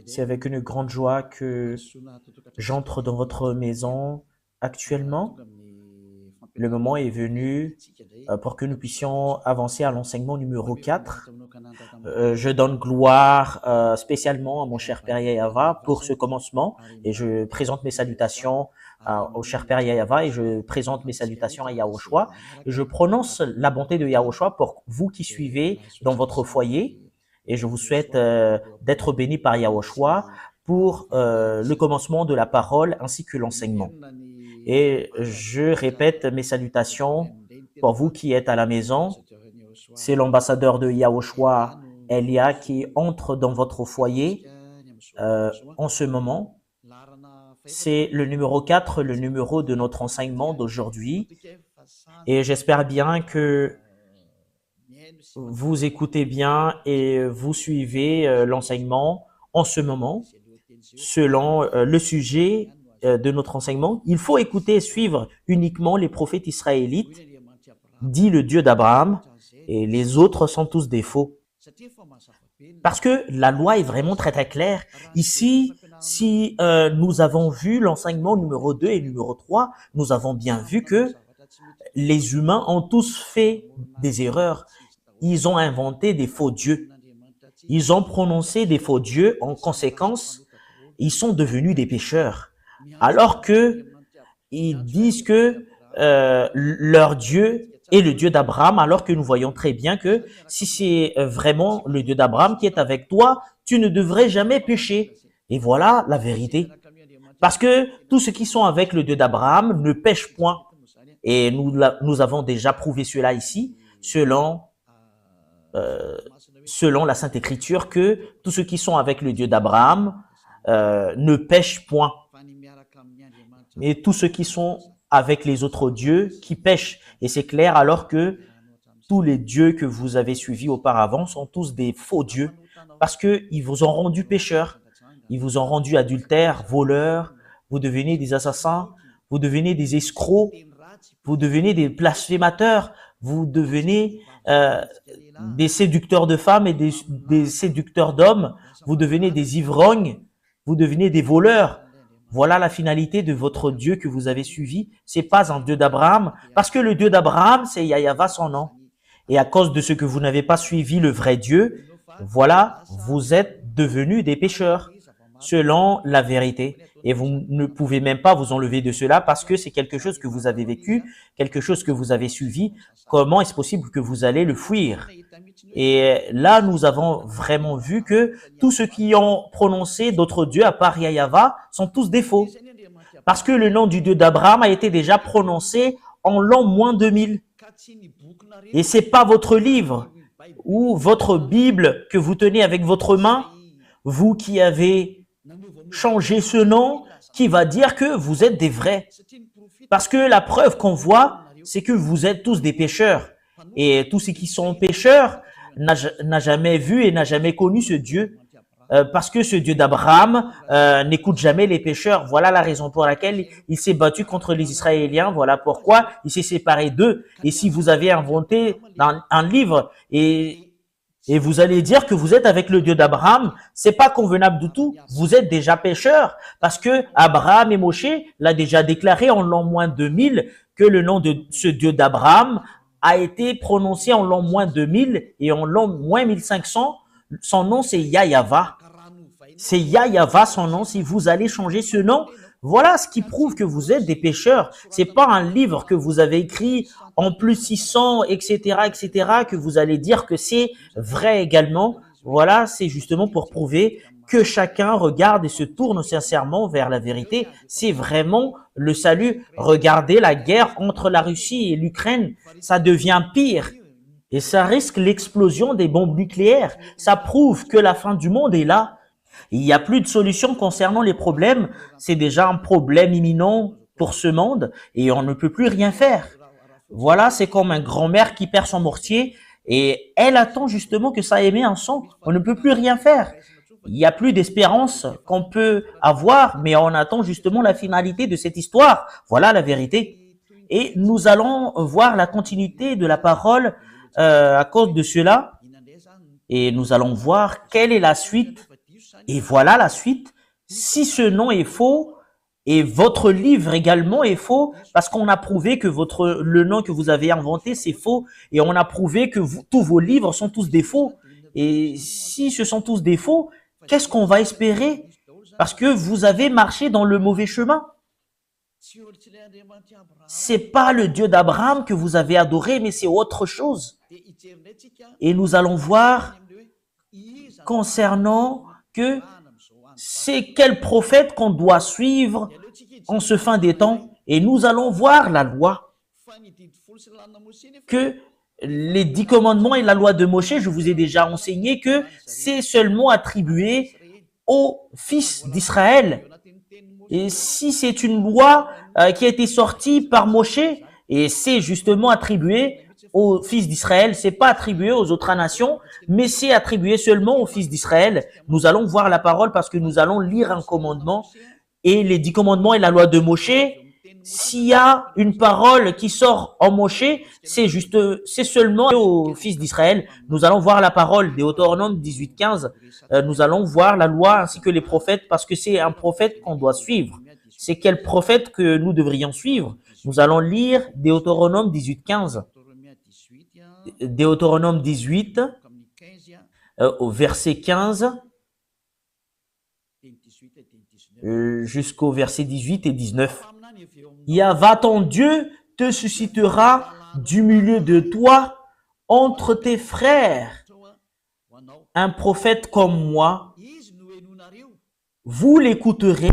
C'est avec une grande joie que j'entre dans votre maison actuellement. Le moment est venu pour que nous puissions avancer à l'enseignement numéro 4. Je donne gloire spécialement à mon cher Père Yayava pour ce commencement et je présente mes salutations au cher Père Yayava et je présente mes salutations à Yahushua. Je prononce la bonté de Yahushua pour vous qui suivez dans votre foyer et je vous souhaite d'être bénis par Yahushua pour le commencement de la parole ainsi que l'enseignement. Et je répète mes salutations pour vous qui êtes à la maison. C'est l'ambassadeur de Yahushua, Elia, qui entre dans votre foyer en ce moment. C'est le numéro 4, le numéro de notre enseignement d'aujourd'hui. Et j'espère bien que vous écoutez bien et vous suivez l'enseignement en ce moment selon le sujet de notre enseignement. Il faut écouter et suivre uniquement les prophètes israélites, dit le Dieu d'Abraham, et les autres sont tous des faux. Parce que la loi est vraiment très très claire. Ici, si nous avons vu l'enseignement numéro 2 et numéro 3, nous avons bien vu que les humains ont tous fait des erreurs. Ils ont inventé des faux dieux. Ils ont prononcé des faux dieux. En conséquence, ils sont devenus des pécheurs. Alors que ils disent que leur Dieu est le Dieu d'Abraham, alors que nous voyons très bien que si c'est vraiment le Dieu d'Abraham qui est avec toi, tu ne devrais jamais pécher. Et voilà la vérité. Parce que tous ceux qui sont avec le Dieu d'Abraham ne pêchent point. Et nous avons déjà prouvé cela ici, selon la Sainte Écriture, que tous ceux qui sont avec le Dieu d'Abraham ne pêchent point. Et tous ceux qui sont avec les autres dieux qui pêchent. Et c'est clair, alors que tous les dieux que vous avez suivis auparavant sont tous des faux dieux, parce qu'ils vous ont rendu pécheurs, ils vous ont rendu adultères, voleurs, vous devenez des assassins, vous devenez des escrocs, vous devenez des blasphémateurs, vous devenez des séducteurs de femmes et des séducteurs d'hommes, vous devenez des ivrognes, vous devenez des voleurs. Voilà la finalité de votre Dieu que vous avez suivi. C'est pas un Dieu d'Abraham, parce que le Dieu d'Abraham, c'est Yahava son nom. Et à cause de ce que vous n'avez pas suivi le vrai Dieu, voilà, vous êtes devenus des pécheurs, selon la vérité. Et vous ne pouvez même pas vous enlever de cela parce que c'est quelque chose que vous avez vécu, quelque chose que vous avez suivi. Comment est-ce possible que vous allez le fuir? Et là, nous avons vraiment vu que tous ceux qui ont prononcé d'autres dieux à part Yahava sont tous des faux. Parce que le nom du Dieu d'Abraham a été déjà prononcé en l'an moins 2000. Et c'est pas votre livre ou votre Bible que vous tenez avec votre main, vous qui avez changé ce nom, qui va dire que vous êtes des vrais. Parce que la preuve qu'on voit, c'est que vous êtes tous des pécheurs. Et tous ceux qui sont pécheurs n'a jamais vu et n'a jamais connu ce Dieu. Parce que ce Dieu d'Abraham n'écoute jamais les pécheurs. Voilà la raison pour laquelle il s'est battu contre les Israéliens. Voilà pourquoi il s'est séparé d'eux. Et si vous avez inventé un livre et vous allez dire que vous êtes avec le Dieu d'Abraham, c'est pas convenable du tout. Vous êtes déjà pécheurs parce que Abraham et Moshe l'a déjà déclaré en l'an moins 2000 que le nom de ce Dieu d'Abraham a été prononcé en l'an moins 2000 et en l'an moins 1500. Son nom, c'est Yahava. C'est Yahava son nom. Si vous allez changer ce nom, voilà ce qui prouve que vous êtes des pécheurs. C'est pas un livre que vous avez écrit en plus 600, etc., que vous allez dire que c'est vrai également. Voilà, c'est justement pour prouver que chacun regarde et se tourne sincèrement vers la vérité. C'est vraiment le salut. Regardez la guerre entre la Russie et l'Ukraine. Ça devient pire. Et ça risque l'explosion des bombes nucléaires. Ça prouve que la fin du monde est là. Il n'y a plus de solution concernant les problèmes. C'est déjà un problème imminent pour ce monde et on ne peut plus rien faire. Voilà, c'est comme un grand-mère qui perd son mortier et elle attend justement que ça émet un son. On ne peut plus rien faire. Il n'y a plus d'espérance qu'on peut avoir, mais on attend justement la finalité de cette histoire. Voilà la vérité. Et nous allons voir la continuité de la parole à cause de cela. Et nous allons voir quelle est la suite Et voilà la suite. Si ce nom est faux, et votre livre également est faux, parce qu'on a prouvé que le nom que vous avez inventé, c'est faux, et on a prouvé que tous vos livres sont tous des faux. Et si ce sont tous des faux, qu'est-ce qu'on va espérer? Parce que vous avez marché dans le mauvais chemin. C'est pas le Dieu d'Abraham que vous avez adoré, mais c'est autre chose. Et nous allons voir concernant que c'est quel prophète qu'on doit suivre en ce fin des temps. Et nous allons voir la loi. Que les 10 commandements et la loi de Moshe, je vous ai déjà enseigné que c'est seulement attribué aux fils d'Israël. Et si c'est une loi qui a été sortie par Moshe, et c'est justement attribué aux fils d'Israël, c'est pas attribué aux autres nations, mais c'est attribué seulement aux fils d'Israël. Nous allons voir la parole parce que nous allons lire un commandement et les 10 commandements et la loi de Moshe. S'il y a une parole qui sort en Moshe, c'est seulement aux fils d'Israël. Nous allons voir la parole, Deutéronome 18:15. Nous allons voir la loi ainsi que les prophètes parce que c'est un prophète qu'on doit suivre. C'est quel prophète que nous devrions suivre? Nous allons lire Deutéronome 18:15. Deutéronome 18, au verset 15, jusqu'au verset 18 et 19. Yahva ton Dieu te suscitera du milieu de toi, entre tes frères, un prophète comme moi. Vous l'écouterez.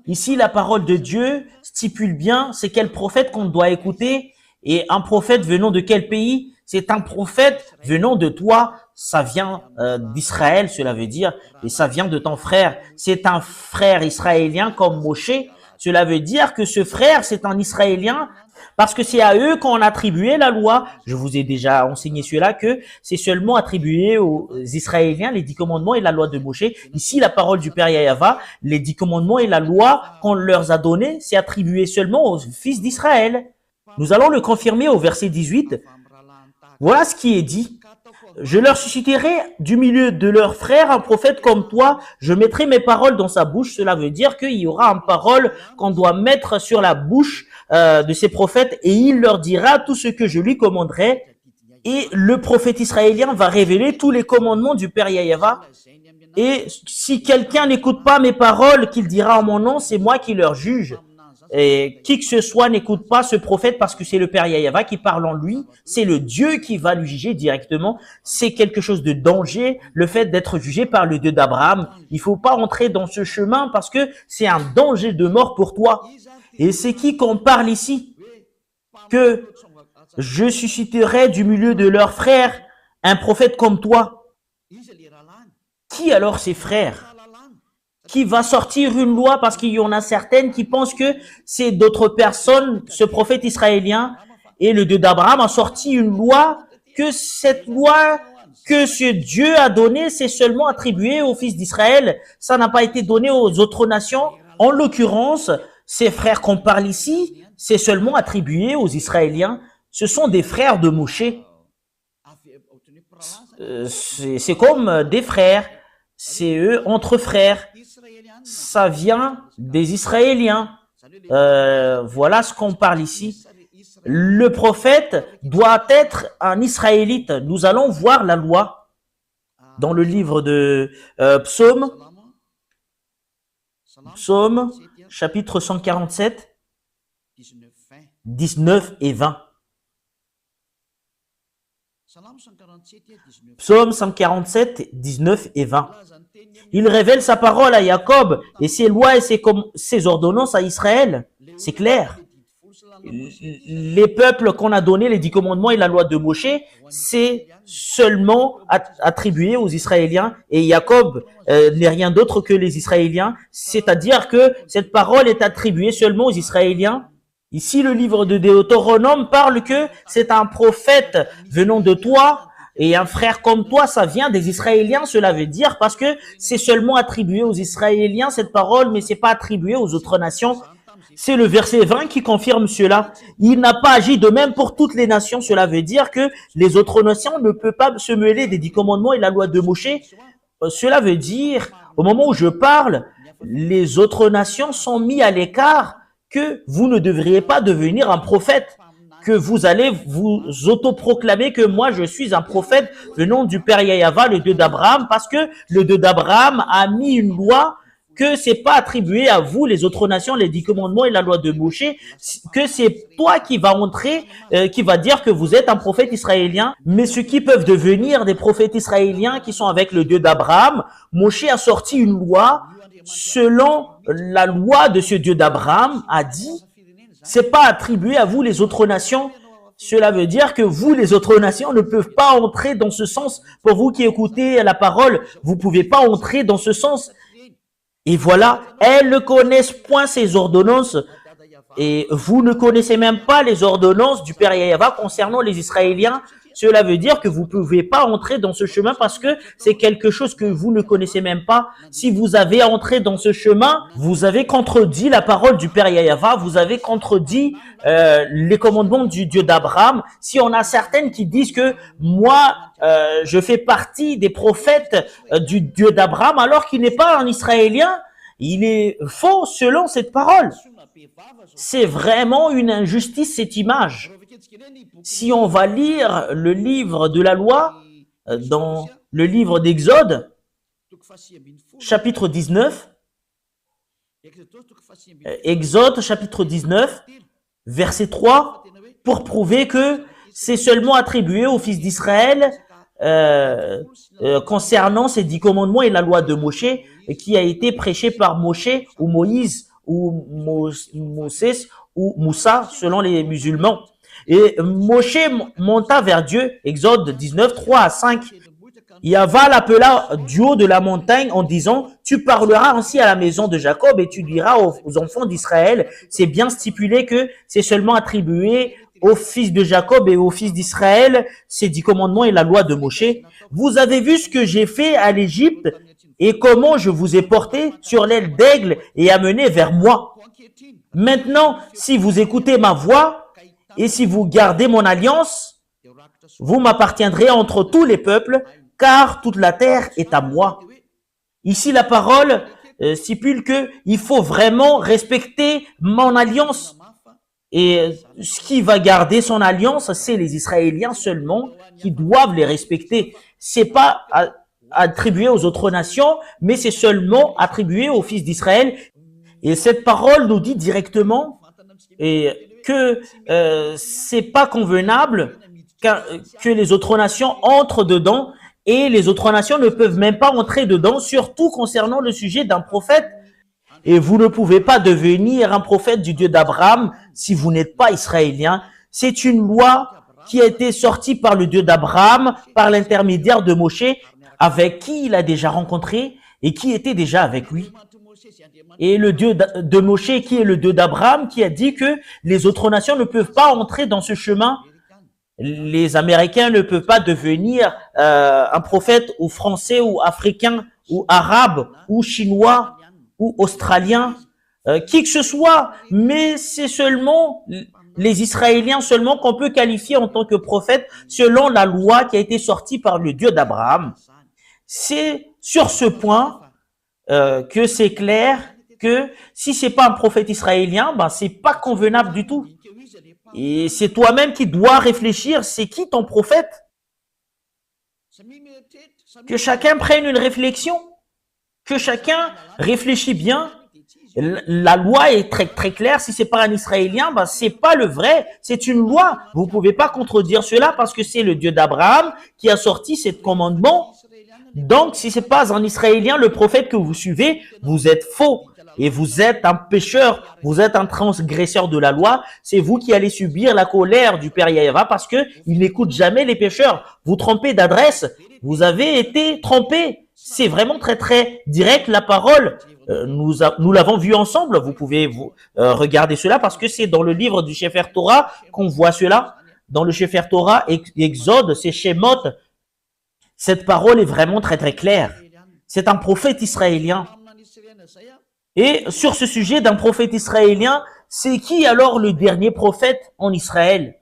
Ici, la parole de Dieu stipule bien c'est quel prophète qu'on doit écouter. Et un prophète venant de quel pays? C'est un prophète venant de toi. Ça vient d'Israël, cela veut dire, et ça vient de ton frère. C'est un frère israélien comme Moshe. Cela veut dire que ce frère, c'est un Israélien parce que c'est à eux qu'on a attribué la loi. Je vous ai déjà enseigné cela, que c'est seulement attribué aux Israéliens, les 10 commandements et la loi de Moshe. Ici, la parole du Père Yahva, les 10 commandements et la loi qu'on leur a donnée, c'est attribué seulement aux fils d'Israël. Nous allons le confirmer au verset 18. Voilà ce qui est dit. Je leur susciterai du milieu de leurs frères un prophète comme toi. Je mettrai mes paroles dans sa bouche. Cela veut dire qu'il y aura une parole qu'on doit mettre sur la bouche de ces prophètes et il leur dira tout ce que je lui commanderai. Et le prophète israélien va révéler tous les commandements du Père Yahva. Et si quelqu'un n'écoute pas mes paroles qu'il dira en mon nom, c'est moi qui leur juge. Et qui que ce soit n'écoute pas ce prophète parce que c'est le Père Yahva qui parle en lui. C'est le Dieu qui va lui juger directement. C'est quelque chose de danger, le fait d'être jugé par le Dieu d'Abraham. Il faut pas entrer dans ce chemin parce que c'est un danger de mort pour toi. Et c'est qui qu'on parle ici? Que je susciterai du milieu de leurs frères un prophète comme toi. Qui alors ces frères? Qui va sortir une loi parce qu'il y en a certaines qui pensent que c'est d'autres personnes, ce prophète israélien et le Dieu d'Abraham a sorti une loi, que cette loi que ce Dieu a donnée, c'est seulement attribué aux fils d'Israël. Ça n'a pas été donné aux autres nations. En l'occurrence, ces frères qu'on parle ici, c'est seulement attribué aux Israéliens. Ce sont des frères de Moshe. C'est comme des frères. C'est eux entre frères. Ça vient des Israéliens. Voilà ce qu'on parle ici. Le prophète doit être un Israélite. Nous allons voir la loi dans le livre de Psaume, chapitre 147, 19 et 20. Psaume 147, 19 et 20. Il révèle sa parole à Jacob et ses lois et ses ordonnances à Israël. C'est clair. Les peuples qu'on a donnés, les 10 commandements et la loi de Moshe, c'est seulement attribué aux Israéliens. Et Jacob n'est rien d'autre que les Israéliens. C'est-à-dire que cette parole est attribuée seulement aux Israéliens. Ici, le livre de Deutéronome parle que c'est un prophète venant de toi et un frère comme toi, ça vient des Israéliens, cela veut dire, parce que c'est seulement attribué aux Israéliens cette parole, mais c'est pas attribué aux autres nations. C'est le verset 20 qui confirme cela. Il n'a pas agi de même pour toutes les nations. Cela veut dire que les autres nations ne peuvent pas se mêler des 10 commandements et la loi de Moshe. cela veut dire, au moment où je parle, les autres nations sont mis à l'écart, que vous ne devriez pas devenir un prophète, que vous allez vous autoproclamer que moi je suis un prophète venant du Père Yahva, le Dieu d'Abraham, parce que le Dieu d'Abraham a mis une loi que c'est pas attribué à vous, les autres nations, les 10 commandements et la loi de Moshe, que c'est toi qui va entrer, qui va dire que vous êtes un prophète israélien. Mais ceux qui peuvent devenir des prophètes israéliens qui sont avec le Dieu d'Abraham, Moshe a sorti une loi selon la loi de ce Dieu d'Abraham, a dit, c'est pas attribué à vous, les autres nations. Cela veut dire que vous, les autres nations, ne peuvent pas entrer dans ce sens. Pour vous qui écoutez la parole, vous pouvez pas entrer dans ce sens. Et voilà, elles ne connaissent point ces ordonnances. Et vous ne connaissez même pas les ordonnances du Père Yahva concernant les Israéliens. Cela veut dire que vous ne pouvez pas entrer dans ce chemin parce que c'est quelque chose que vous ne connaissez même pas. Si vous avez entré dans ce chemin, vous avez contredit la parole du Père Yahva, vous avez contredit les commandements du Dieu d'Abraham. Si on a certaines qui disent que moi, je fais partie des prophètes du Dieu d'Abraham alors qu'il n'est pas un Israélien, il est faux selon cette parole. C'est vraiment une injustice, cette image. Si on va lire le livre de la loi, dans le livre d'Exode, chapitre 19, Exode chapitre 19, verset 3, pour prouver que c'est seulement attribué aux fils d'Israël concernant ces 10 commandements et la loi de Moshe, qui a été prêché par Moshe ou Moïse ou Moses ou Moussa selon les musulmans. Et Moshe monta vers Dieu, Exode 19, 3 à 5. Yahva l'appela du haut de la montagne en disant, tu parleras ainsi à la maison de Jacob et tu diras aux enfants d'Israël, c'est bien stipulé que c'est seulement attribué aux fils de Jacob et aux fils d'Israël, ces 10 commandements et la loi de Moshe. Vous avez vu ce que j'ai fait à l'Égypte et comment je vous ai porté sur l'aile d'aigle et amené vers moi. Maintenant, si vous écoutez ma voix et si vous gardez mon alliance, vous m'appartiendrez entre tous les peuples, car toute la terre est à moi. Ici, la parole stipule que il faut vraiment respecter mon alliance. Et ce qui va garder son alliance, c'est les Israéliens seulement qui doivent les respecter. C'est pas attribué aux autres nations, mais c'est seulement attribué aux fils d'Israël. Et cette parole nous dit directement que c'est pas convenable que les autres nations entrent dedans, et les autres nations ne peuvent même pas entrer dedans, surtout concernant le sujet d'un prophète. Et vous ne pouvez pas devenir un prophète du Dieu d'Abraham si vous n'êtes pas israélien. C'est une loi qui a été sortie par le Dieu d'Abraham, par l'intermédiaire de Moshe, avec qui il a déjà rencontré et qui était déjà avec lui. Et le Dieu de Moshe, qui est le Dieu d'Abraham, qui a dit que les autres nations ne peuvent pas entrer dans ce chemin. Les Américains ne peuvent pas devenir un prophète ou français ou africain ou arabe ou chinois ou australien, qui que ce soit, mais c'est seulement les Israéliens seulement qu'on peut qualifier en tant que prophète selon la loi qui a été sortie par le Dieu d'Abraham. C'est sur ce point que c'est clair que si c'est pas un prophète israélien, ben c'est pas convenable du tout. Et c'est toi-même qui dois réfléchir, c'est qui ton prophète? Que chacun prenne une réflexion, que chacun réfléchit bien. La loi est très très claire. Si c'est pas un Israélien, ben c'est pas le vrai. C'est une loi. Vous pouvez pas contredire cela parce que c'est le Dieu d'Abraham qui a sorti ce commandement. Donc, si c'est pas un Israélien, le prophète que vous suivez, vous êtes faux. Et vous êtes un pécheur, vous êtes un transgresseur de la loi. C'est vous qui allez subir la colère du Père Yahva parce que il n'écoute jamais les pécheurs. Vous trompez d'adresse. Vous avez été trompé. C'est vraiment très très direct la parole. Nous l'avons vu ensemble. Vous pouvez regarder cela parce que c'est dans le livre du Sefer Torah qu'on voit cela. Dans le Sefer Torah, Exode, c'est Shemot. Cette parole est vraiment très très claire. C'est un prophète israélien. Et sur ce sujet d'un prophète israélien, c'est qui alors le dernier prophète en Israël?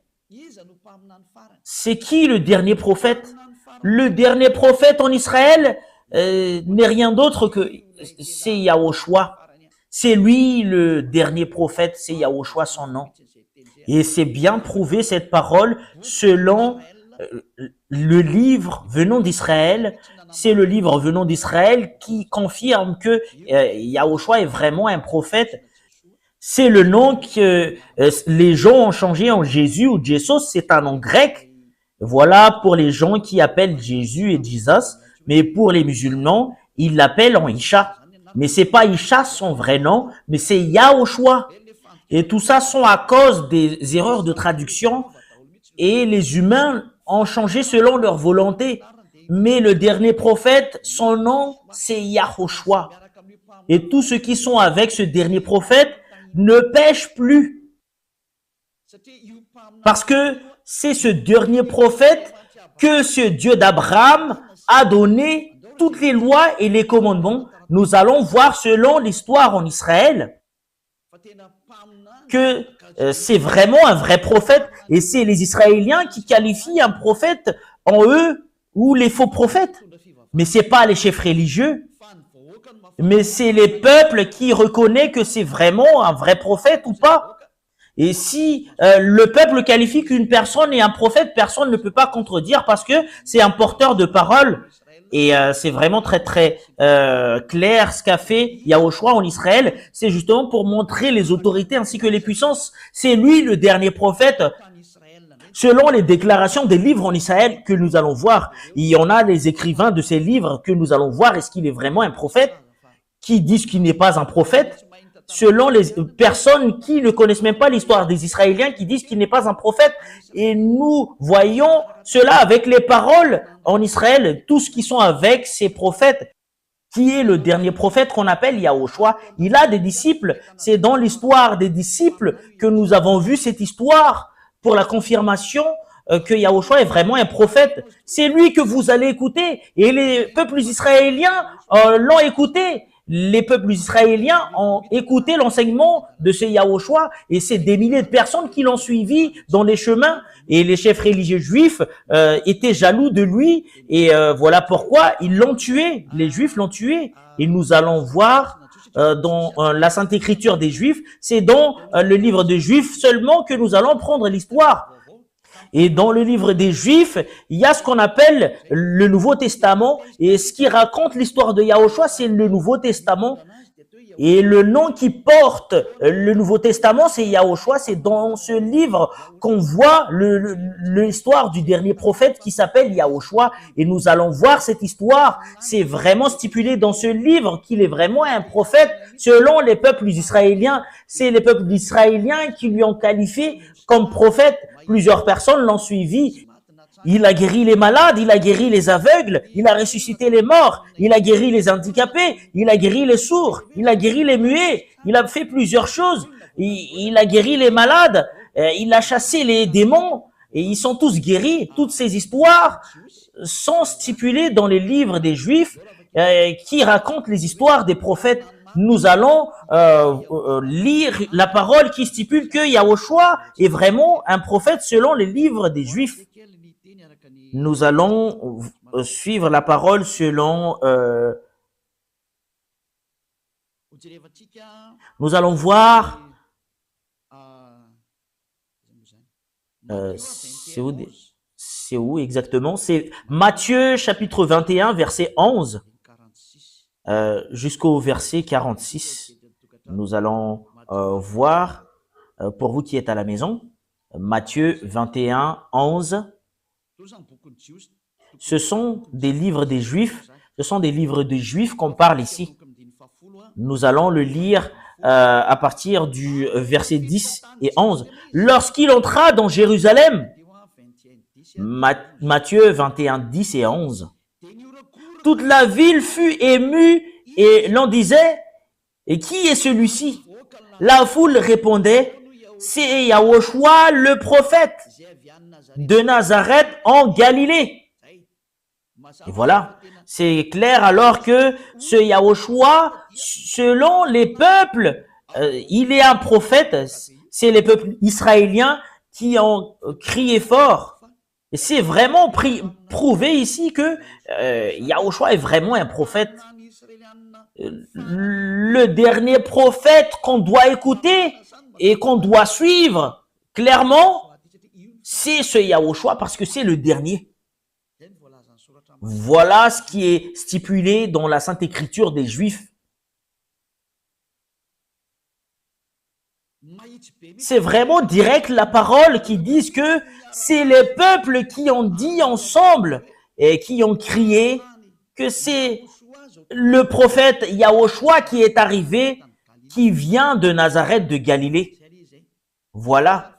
C'est qui le dernier prophète? Le dernier prophète en Israël, n'est rien d'autre que c'est Yahushua. C'est lui le dernier prophète, c'est Yahushua son nom. Et c'est bien prouvé cette parole selon le livre venant d'Israël. C'est le livre venant d'Israël qui confirme que Yahushua est vraiment un prophète. C'est le nom que les gens ont changé en Jésus ou Jesus, c'est un nom grec. Voilà pour les gens qui appellent Jésus et Jesus, mais pour les musulmans, ils l'appellent en Isha. Mais c'est pas Isha son vrai nom, mais c'est Yahushua. Et tout ça sont à cause des erreurs de traduction et les humains ont changé selon leur volonté. Mais le dernier prophète, son nom, c'est Yahushua. Et tous ceux qui sont avec ce dernier prophète ne pêchent plus. Parce que c'est ce dernier prophète que ce Dieu d'Abraham a donné toutes les lois et les commandements. Nous allons voir selon l'histoire en Israël que c'est vraiment un vrai prophète et c'est les Israéliens qui qualifient un prophète en eux ou les faux prophètes. Mais c'est pas les chefs religieux, mais c'est les peuples qui reconnaissent que c'est vraiment un vrai prophète ou pas. Et si le peuple qualifie qu'une personne est un prophète, personne ne peut pas contredire parce que c'est un porteur de parole. Et c'est vraiment très très clair ce qu'a fait Yahushua en Israël. C'est justement pour montrer les autorités ainsi que les puissances. C'est lui le dernier prophète. Selon les déclarations des livres en Israël que nous allons voir, il y en a des écrivains de ces livres que nous allons voir. Est-ce qu'il est vraiment un prophète? Qui disent qu'il n'est pas un prophète? Selon les personnes qui ne connaissent même pas l'histoire des Israéliens, qui disent qu'il n'est pas un prophète. Et nous voyons cela avec les paroles en Israël, tous qui sont avec ces prophètes. Qui est le dernier prophète qu'on appelle Yahushua? Il a des disciples. C'est dans l'histoire des disciples que nous avons vu cette histoire pour la confirmation que Yahushua est vraiment un prophète. C'est lui que vous allez écouter. Et les peuples israéliens l'ont écouté. Les peuples israéliens ont écouté l'enseignement de ce Yahushua et c'est des milliers de personnes qui l'ont suivi dans les chemins. Et les chefs religieux juifs étaient jaloux de lui et voilà pourquoi ils l'ont tué. Les Juifs l'ont tué. Et nous allons voir dans la Sainte Écriture des Juifs, c'est dans le livre des Juifs seulement que nous allons prendre l'histoire. Et dans le livre des Juifs, il y a ce qu'on appelle le Nouveau Testament. Et ce qui raconte l'histoire de Yahushua, c'est le Nouveau Testament. Et le nom qui porte le Nouveau Testament, c'est Yahushua. C'est dans ce livre qu'on voit l'histoire du dernier prophète qui s'appelle Yahushua. Et nous allons voir cette histoire. C'est vraiment stipulé dans ce livre qu'il est vraiment un prophète selon les peuples israéliens. C'est les peuples israéliens qui lui ont qualifié comme prophète. Plusieurs personnes l'ont suivi. Il a guéri les malades, il a guéri les aveugles, il a ressuscité les morts, il a guéri les handicapés, il a guéri les sourds, il a guéri les muets, il a fait plusieurs choses. Il a guéri les malades, il a chassé les démons et ils sont tous guéris. Toutes ces histoires sont stipulées dans les livres des Juifs qui racontent les histoires des prophètes. Nous allons lire la parole qui stipule que Yahushua est vraiment un prophète selon les livres des Juifs. Nous allons suivre la parole selon... nous allons voir... c'est où exactement? C'est Matthieu chapitre 21, verset 11. Jusqu'au verset 46, nous allons voir, pour vous qui êtes à la maison, Matthieu 21, 11. Ce sont des livres des Juifs, qu'on parle ici. Nous allons le lire à partir du verset 10 et 11. Lorsqu'il entra dans Jérusalem, Matthieu 21, 10 et 11. Toute la ville fut émue et l'on disait, et qui est celui-ci? La foule répondait, c'est Yahushua le prophète de Nazareth en Galilée. Et voilà, c'est clair alors que ce Yahushua, selon les peuples, il est un prophète. C'est les peuples israéliens qui ont crié fort. Et c'est vraiment prouvé ici que Yahushua est vraiment un prophète. Le dernier prophète qu'on doit écouter et qu'on doit suivre, clairement, c'est ce Yahushua parce que c'est le dernier. Voilà ce qui est stipulé dans la Sainte Écriture des Juifs. C'est vraiment direct la parole qui dit que c'est les peuples qui ont dit ensemble et qui ont crié que c'est le prophète Yahushua qui est arrivé, qui vient de Nazareth de Galilée. Voilà.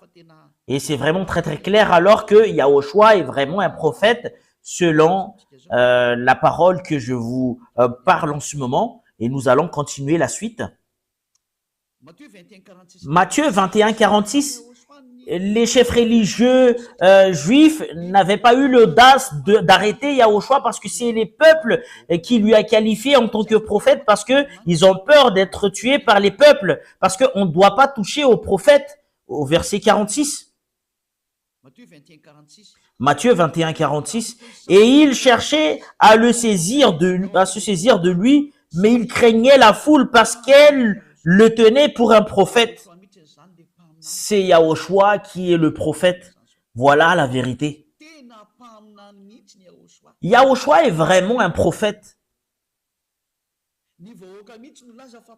Et c'est vraiment très très clair alors que Yahushua est vraiment un prophète selon la parole que je vous parle en ce moment. Et nous allons continuer la suite. Matthieu 21, 46. Les chefs religieux juifs n'avaient pas eu l'audace d'arrêter Yahushua parce que c'est les peuples qui lui a qualifié en tant que prophète parce que ils ont peur d'être tués par les peuples parce qu'on ne doit pas toucher aux prophètes au verset 46. Matthieu 21, 46. Et il cherchait à se saisir de lui, mais il craignait la foule parce qu'elle le tenait pour un prophète. C'est Yahushua qui est le prophète. Voilà la vérité. Yahushua est vraiment un prophète.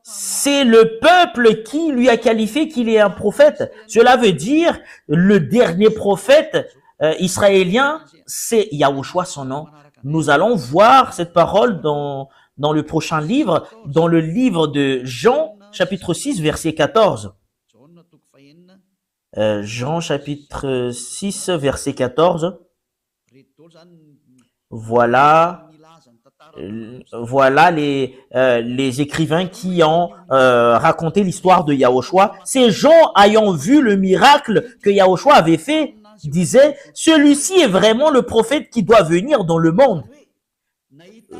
C'est le peuple qui lui a qualifié qu'il est un prophète. Cela veut dire le dernier prophète israélien, c'est Yahushua son nom. Nous allons voir cette parole dans le prochain livre, dans le livre de Jean, chapitre 6, verset 14. Jean, chapitre 6, verset 14. Voilà les écrivains qui ont raconté l'histoire de Yahushua. Ces gens ayant vu le miracle que Yahushua avait fait, disaient, celui-ci est vraiment le prophète qui doit venir dans le monde.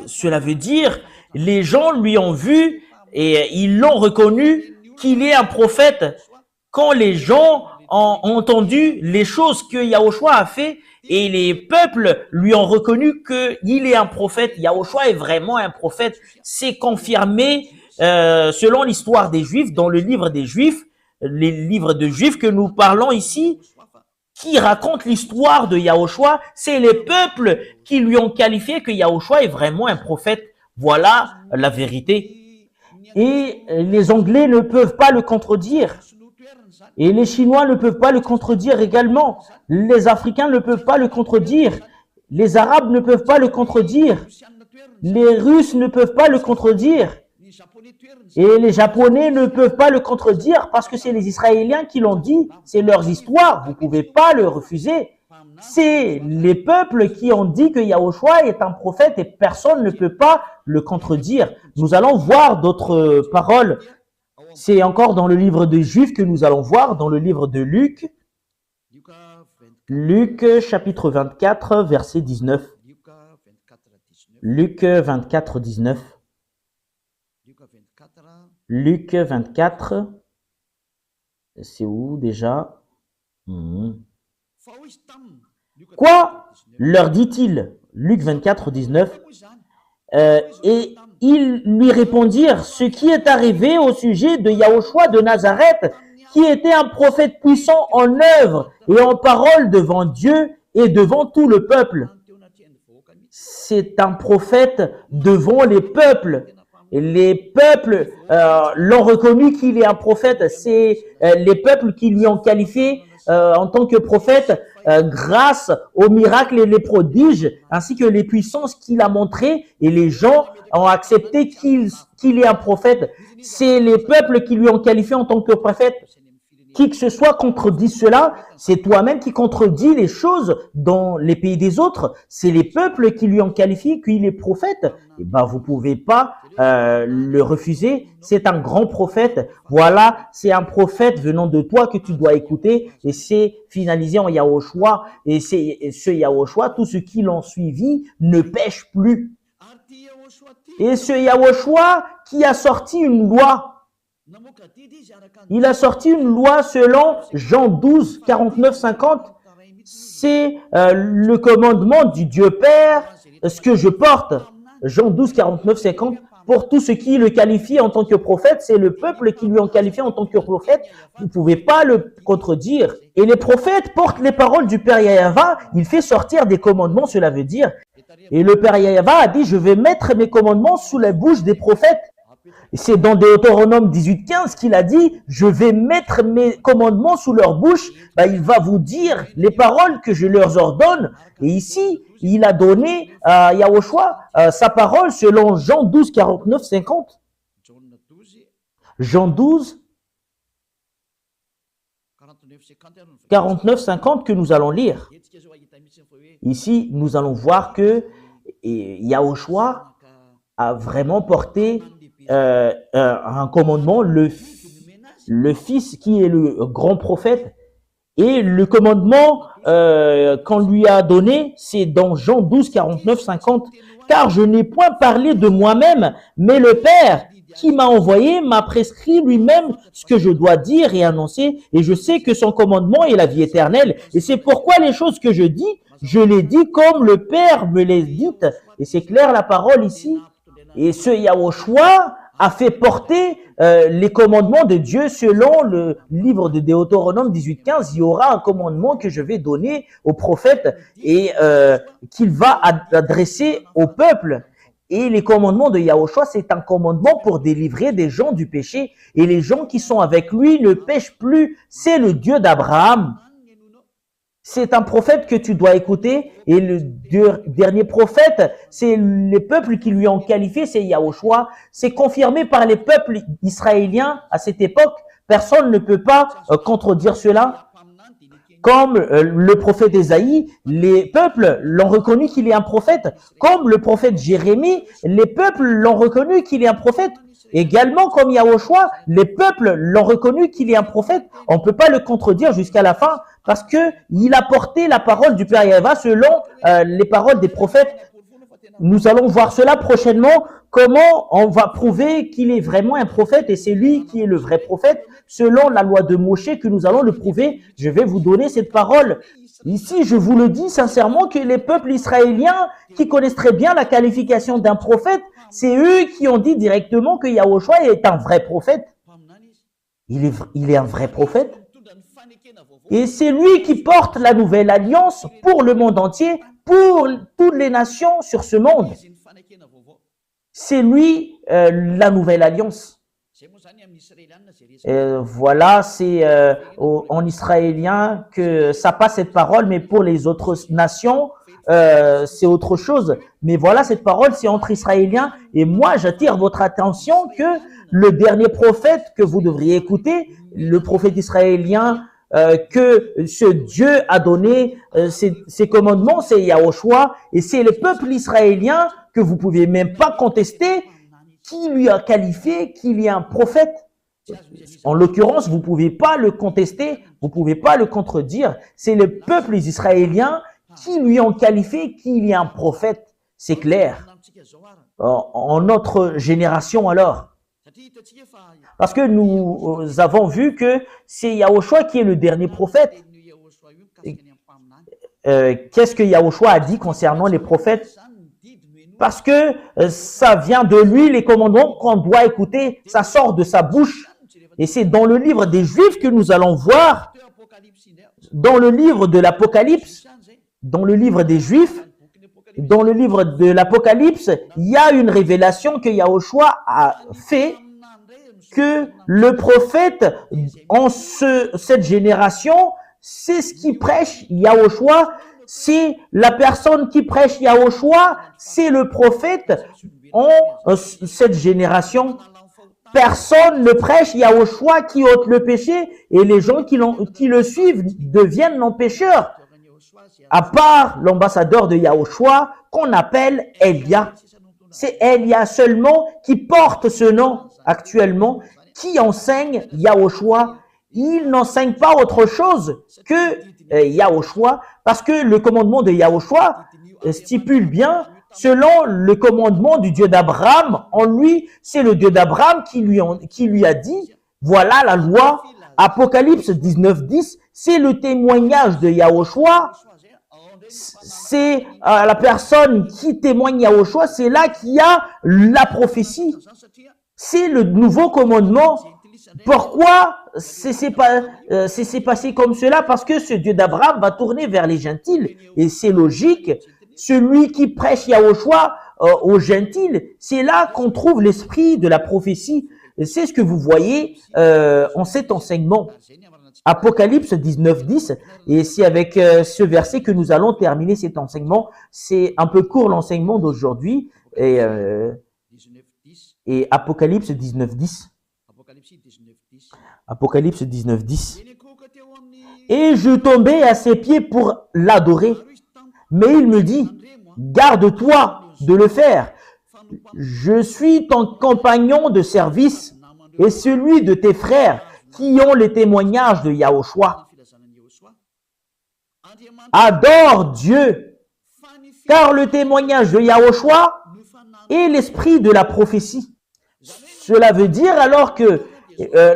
Cela veut dire, les gens lui ont vu et ils l'ont reconnu qu'il est un prophète. Quand les gens ont entendu les choses que Yahushua a fait et les peuples lui ont reconnu qu'il est un prophète, Yahushua est vraiment un prophète. C'est confirmé selon l'histoire des Juifs, dans le livre des Juifs, les livres de Juifs que nous parlons ici, qui racontent l'histoire de Yahushua, c'est les peuples qui lui ont qualifié que Yahushua est vraiment un prophète. Voilà la vérité. Et les Anglais ne peuvent pas le contredire. Et les Chinois ne peuvent pas le contredire également. Les Africains ne peuvent pas le contredire. Les Arabes ne peuvent pas le contredire. Les Russes ne peuvent pas le contredire. Et les Japonais ne peuvent pas le contredire parce que c'est les Israéliens qui l'ont dit. C'est leurs histoires. Vous ne pouvez pas le refuser. C'est les peuples qui ont dit que Yahushua est un prophète et personne ne peut pas le contredire. Nous allons voir d'autres paroles. C'est encore dans le livre des Juifs que nous allons voir, dans le livre de Luc. Luc chapitre 24, verset 19. Luc 24, 19. Luc 24, c'est où déjà? Quoi? Leur dit-il, Luc 24, 19. Et ils lui répondirent, ce qui est arrivé au sujet de Yahushua de Nazareth, qui était un prophète puissant en œuvre et en parole devant Dieu et devant tout le peuple. C'est un prophète devant les peuples. Et les peuples l'ont reconnu qu'il est un prophète. C'est les peuples qui lui ont qualifié en tant que prophète grâce aux miracles et les prodiges, ainsi que les puissances qu'il a montrées. Et les gens ont accepté qu'il est un prophète. C'est les peuples qui lui ont qualifié en tant que prophète. Qui que ce soit contredit cela, c'est toi-même qui contredis les choses dans les pays des autres. C'est les peuples qui lui ont qualifié qu'il est prophète. Et ben, vous pouvez pas le refuser. C'est un grand prophète. Voilà, c'est un prophète venant de toi que tu dois écouter. Et c'est finalisé en Yahushua. Et c'est ce Yahushua, tous ceux qui l'ont suivi ne pêchent plus. Et ce Yahushua qui a sorti une loi. Il a sorti une loi selon Jean 12, 49, 50. c'est le commandement du Dieu Père, ce que je porte. Jean 12, 49, 50. Pour tout ce qui le qualifie en tant que prophète, c'est le peuple qui lui en qualifie en tant que prophète. Vous ne pouvez pas le contredire. Et les prophètes portent les paroles du Père Yahva. Il fait sortir des commandements, cela veut dire. Et le Père Yahva a dit, je vais mettre mes commandements sous la bouche des prophètes. Et c'est dans Deutéronome 18, 15 qu'il a dit, je vais mettre mes commandements sous leur bouche. Il va vous dire les paroles que je leur ordonne. Et ici, il a donné à Yahushua sa parole selon Jean 12, 49, 50. Jean 12, 49, 50 que nous allons lire. Ici, nous allons voir que Yahushua a vraiment porté un commandement, le Fils qui est le grand prophète. Et le commandement qu'on lui a donné, c'est dans Jean 12, 49, 50. Car je n'ai point parlé de moi-même, mais le Père qui m'a envoyé m'a prescrit lui-même ce que je dois dire et annoncer. Et je sais que son commandement est la vie éternelle. Et c'est pourquoi les choses que je dis, je les dis comme le Père me les dit. Et c'est clair la parole ici. Et ce Yahushua a fait porter les commandements de Dieu selon le livre de Deutéronome 18, 15. Il y aura un commandement que je vais donner au prophète et qu'il va adresser au peuple. Et les commandements de Yahushua, c'est un commandement pour délivrer des gens du péché. Et les gens qui sont avec lui ne pêchent plus. C'est le Dieu d'Abraham. C'est un prophète que tu dois écouter. Et le dernier prophète, c'est les peuples qui lui ont qualifié, c'est Yahushua. C'est confirmé par les peuples israéliens à cette époque. Personne ne peut pas contredire cela. Comme le prophète Ésaïe, les peuples l'ont reconnu qu'il est un prophète. Comme le prophète Jérémie, les peuples l'ont reconnu qu'il est un prophète. Également, comme Yahushua, les peuples l'ont reconnu qu'il est un prophète. On ne peut pas le contredire jusqu'à la fin parce que il a porté la parole du Père Yahva selon les paroles des prophètes. Nous allons voir cela prochainement, comment on va prouver qu'il est vraiment un prophète et c'est lui qui est le vrai prophète. Selon la loi de Moshe que nous allons le prouver, je vais vous donner cette parole. Ici, je vous le dis sincèrement que les peuples israéliens qui connaissent très bien la qualification d'un prophète, c'est eux qui ont dit directement que Yahushua est un vrai prophète. Il est un vrai prophète. Et c'est lui qui porte la nouvelle alliance pour le monde entier, pour toutes les nations sur ce monde. C'est lui la nouvelle alliance. Voilà, c'est en israélien que ça passe cette parole, mais pour les autres nations, c'est autre chose. Mais voilà, cette parole, c'est entre Israéliens. Et moi, j'attire votre attention que le dernier prophète que vous devriez écouter, le prophète israélien, que ce Dieu a donné ses commandements, c'est Yahushua, et c'est le peuple israélien que vous pouvez même pas contester, qui lui a qualifié qu'il est un prophète. En l'occurrence, vous pouvez pas le contester, vous pouvez pas le contredire. C'est le peuple israélien qui lui ont qualifié qu'il est un prophète. C'est clair. En notre génération alors. Parce que nous avons vu que c'est Yahushua qui est le dernier prophète. Qu'est-ce que Yahushua a dit concernant les prophètes? Parce que ça vient de lui, les commandements qu'on doit écouter, ça sort de sa bouche. Et c'est dans le livre des Juifs que nous allons voir, dans le livre de l'Apocalypse, dans le livre des Juifs, dans le livre de l'Apocalypse, il y a une révélation que Yahushua a fait, que le prophète en cette génération, c'est ce qui prêche Yahushua, c'est la personne qui prêche Yahushua, c'est le prophète en cette génération. Personne ne prêche Yahushua qui ôte le péché et les gens qui le suivent deviennent non-pécheurs. À part l'ambassadeur de Yahushua qu'on appelle Elia. C'est Elia seulement qui porte ce nom actuellement, qui enseigne Yahushua. Il n'enseigne pas autre chose que Yahushua, parce que le commandement de Yahushua stipule bien, selon le commandement du Dieu d'Abraham, en lui, c'est le Dieu d'Abraham qui lui a dit, voilà la loi Apocalypse 19:10, c'est le témoignage de Yahushua. C'est la personne qui témoigne Yahushua, c'est là qu'il y a la prophétie. C'est le nouveau commandement. Pourquoi c'est passé comme cela? Parce que ce Dieu d'Abraham va tourner vers les gentils. Et c'est logique. Celui qui prêche Yahushua aux gentils, c'est là qu'on trouve l'esprit de la prophétie. C'est ce que vous voyez en cet enseignement. Apocalypse 19:10, et c'est avec ce verset que nous allons terminer cet enseignement. C'est un peu court l'enseignement d'aujourd'hui, et Apocalypse 19:10. Apocalypse 19:10. Et je tombais à ses pieds pour l'adorer, mais il me dit, garde-toi de le faire. Je suis ton compagnon de service et celui de tes frères qui ont les témoignages de Yahushua. Adore Dieu, car le témoignage de Yahushua est l'esprit de la prophétie. Cela veut dire alors que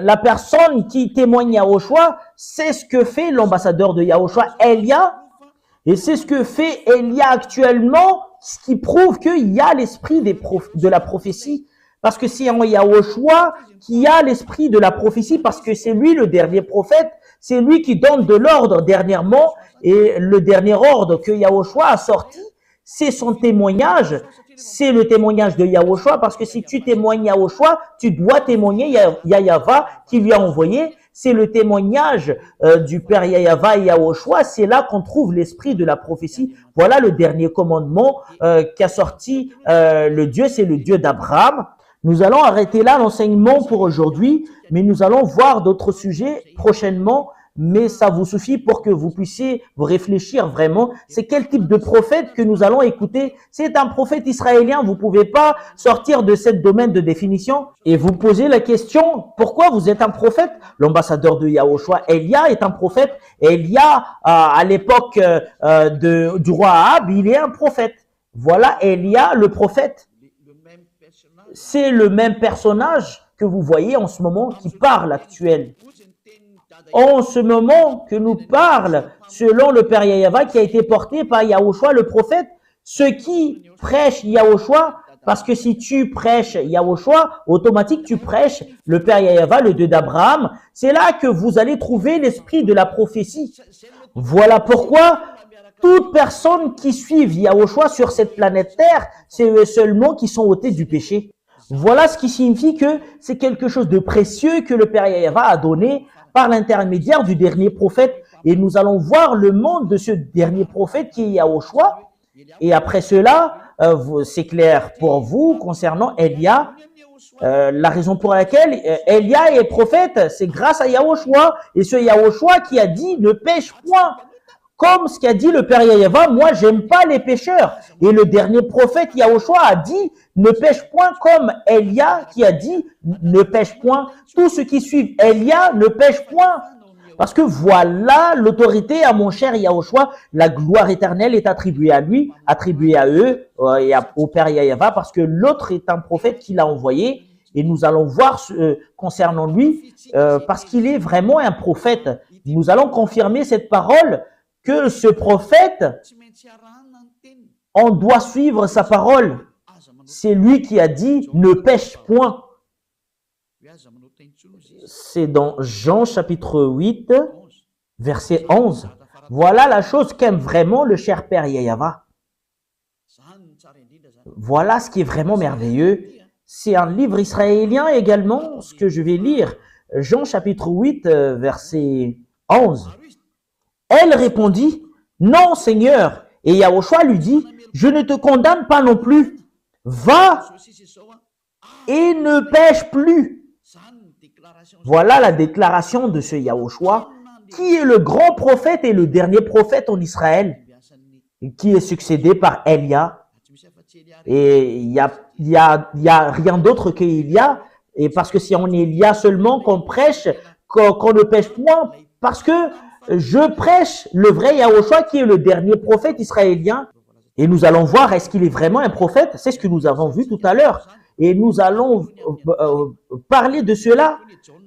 la personne qui témoigne Yahushua, c'est ce que fait l'ambassadeur de Yahushua, Elia, et c'est ce que fait Elia actuellement, ce qui prouve qu'il y a l'esprit de la prophétie. Parce que c'est en Yahushua qui a l'esprit de la prophétie, parce que c'est lui le dernier prophète, c'est lui qui donne de l'ordre dernièrement, et le dernier ordre que Yahushua a sorti, c'est son témoignage, c'est le témoignage de Yahushua, parce que si tu témoignes Yahushua, tu dois témoigner Yahava qui lui a envoyé, c'est le témoignage du Père Yahava et Yahushua, c'est là qu'on trouve l'esprit de la prophétie. Voilà le dernier commandement qu'a sorti le Dieu, c'est le Dieu d'Abraham. Nous allons arrêter là l'enseignement pour aujourd'hui, mais nous allons voir d'autres sujets prochainement, mais ça vous suffit pour que vous puissiez vous réfléchir vraiment. C'est quel type de prophète que nous allons écouter? C'est un prophète israélien, vous pouvez pas sortir de ce domaine de définition et vous posez la question, pourquoi vous êtes un prophète? L'ambassadeur de Yahushua, Elia, est un prophète. Elia, à l'époque du roi Ahab, il est un prophète. Voilà Elia, le prophète. C'est le même personnage que vous voyez en ce moment qui parle actuel. En ce moment que nous parle, selon le Père Yahava qui a été porté par Yahushua le prophète, ceux qui prêchent Yahushua, parce que si tu prêches Yahushua, automatique tu prêches le Père Yahava, le Dieu d'Abraham. C'est là que vous allez trouver l'esprit de la prophétie. Voilà pourquoi toute personne qui suit Yahushua sur cette planète Terre, c'est eux seulement qui sont ôtés du péché. Voilà ce qui signifie que c'est quelque chose de précieux que le Père Yahava a donné par l'intermédiaire du dernier prophète. Et nous allons voir le monde de ce dernier prophète qui est Yahushua. Et après cela, c'est clair pour vous concernant Elia. La raison pour laquelle Elia est prophète, c'est grâce à Yahushua. Et ce Yahushua qui a dit ne pêche point. Comme ce qu'a dit le Père Yahava, moi j'aime pas les pécheurs. Et le dernier prophète Yahushua a dit ne pêche point, comme Elia qui a dit ne pêche point. Tous ceux qui suivent Elia ne pêchent point. Parce que voilà l'autorité à mon cher Yahushua, la gloire éternelle est attribuée à lui, attribuée à eux et au Père Yahava, parce que l'autre est un prophète qui l'a envoyé. Et nous allons voir concernant lui, parce qu'il est vraiment un prophète. Nous allons confirmer cette parole, que ce prophète, on doit suivre sa parole. C'est lui qui a dit, ne pêche point. C'est dans Jean chapitre 8, verset 11. Voilà la chose qu'aime vraiment le cher Père Yahava. Voilà ce qui est vraiment merveilleux. C'est un livre israélien également, ce que je vais lire. Jean chapitre 8, verset 11. Elle répondit, non Seigneur. Et Yahushua lui dit, je ne te condamne pas non plus. Va et ne pêche plus. Voilà la déclaration de ce Yahushua, qui est le grand prophète et le dernier prophète en Israël, qui est succédé par Elia. Et il y a rien d'autre qu'Elia, et parce que c'est en Elia seulement qu'on prêche, qu'on ne pêche point, parce que je prêche le vrai Yahushua qui est le dernier prophète israélien. Et nous allons voir, est-ce qu'il est vraiment un prophète? C'est ce que nous avons vu tout à l'heure. et nous allons parler de cela,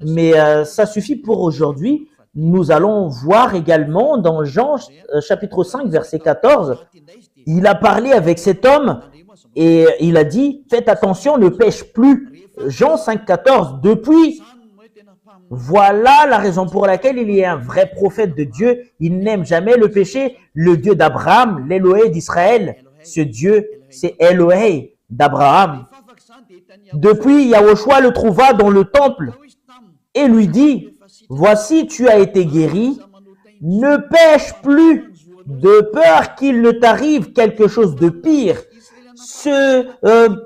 mais ça suffit pour aujourd'hui. Nous allons voir également dans Jean chapitre 5, verset 14, il a parlé avec cet homme et il a dit, faites attention, ne pêche plus. Jean 5, 14, depuis, voilà la raison pour laquelle il est un vrai prophète de Dieu. Il n'aime jamais le péché. Le Dieu d'Abraham, l'Élohé d'Israël, ce Dieu, c'est Élohé d'Abraham. Depuis, Yahushua le trouva dans le temple et lui dit, voici, tu as été guéri, ne pêche plus de peur qu'il ne t'arrive quelque chose de pire. Ce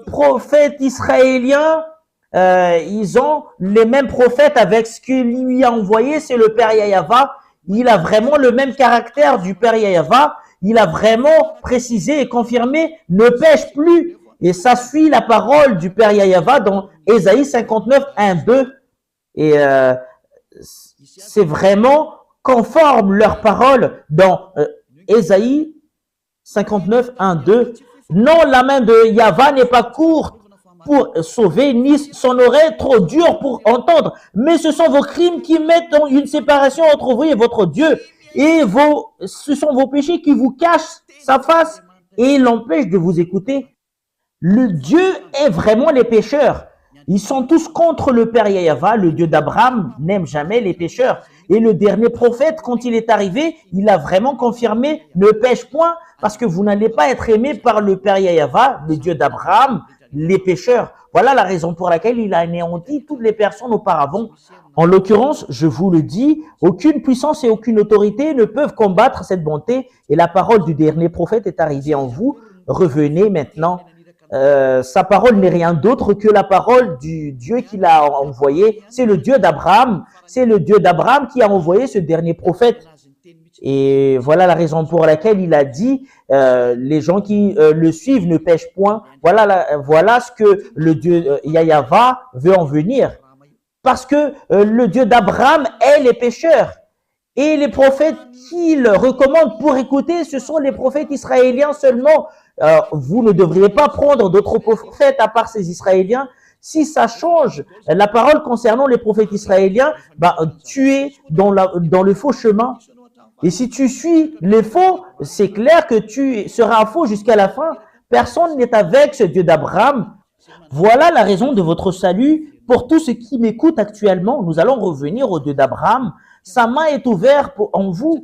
prophète israélien, ils ont les mêmes prophètes avec ce qu'il lui a envoyé, c'est le Père Yahava. Il a vraiment le même caractère du Père Yahava. Il a vraiment précisé et confirmé, ne pêche plus. Et ça suit la parole du Père Yahava dans Ésaïe 59, 1, 2. Et c'est vraiment conforme leur parole dans Ésaïe 59, 1, 2. Non, la main de Yahva n'est pas courte pour sauver, ni son oreille trop dure pour entendre. Mais ce sont vos crimes qui mettent une séparation entre vous et votre Dieu. Et ce sont vos péchés qui vous cachent sa face et l'empêchent de vous écouter. Le Dieu est vraiment les pécheurs. Ils sont tous contre le Père Yahava. Le Dieu d'Abraham n'aime jamais les pécheurs. Et le dernier prophète, quand il est arrivé, il a vraiment confirmé, ne pêche point, parce que vous n'allez pas être aimé par le Père Yahava, le Dieu d'Abraham, les pécheurs. Voilà la raison pour laquelle il a anéanti toutes les personnes auparavant. En l'occurrence, je vous le dis, aucune puissance et aucune autorité ne peuvent combattre cette bonté. Et la parole du dernier prophète est arrivée en vous. Revenez maintenant. Sa parole n'est rien d'autre que la parole du Dieu qu'il a envoyé. C'est le Dieu d'Abraham. C'est le Dieu d'Abraham qui a envoyé ce dernier prophète. Et voilà la raison pour laquelle il a dit, les gens qui le suivent ne pêchent point. Voilà ce que le Dieu Yahava veut en venir. Parce que le Dieu d'Abraham est les pécheurs. Et les prophètes qu'il recommande pour écouter, ce sont les prophètes israéliens seulement. Vous ne devriez pas prendre d'autres prophètes à part ces Israéliens. Si ça change la parole concernant les prophètes israéliens, tu es dans le faux chemin. Et si tu suis les faux, c'est clair que tu seras faux jusqu'à la fin. Personne n'est avec ce Dieu d'Abraham. Voilà la raison de votre salut. Pour tous ceux qui m'écoutent actuellement, nous allons revenir au Dieu d'Abraham. Sa main est ouverte en vous.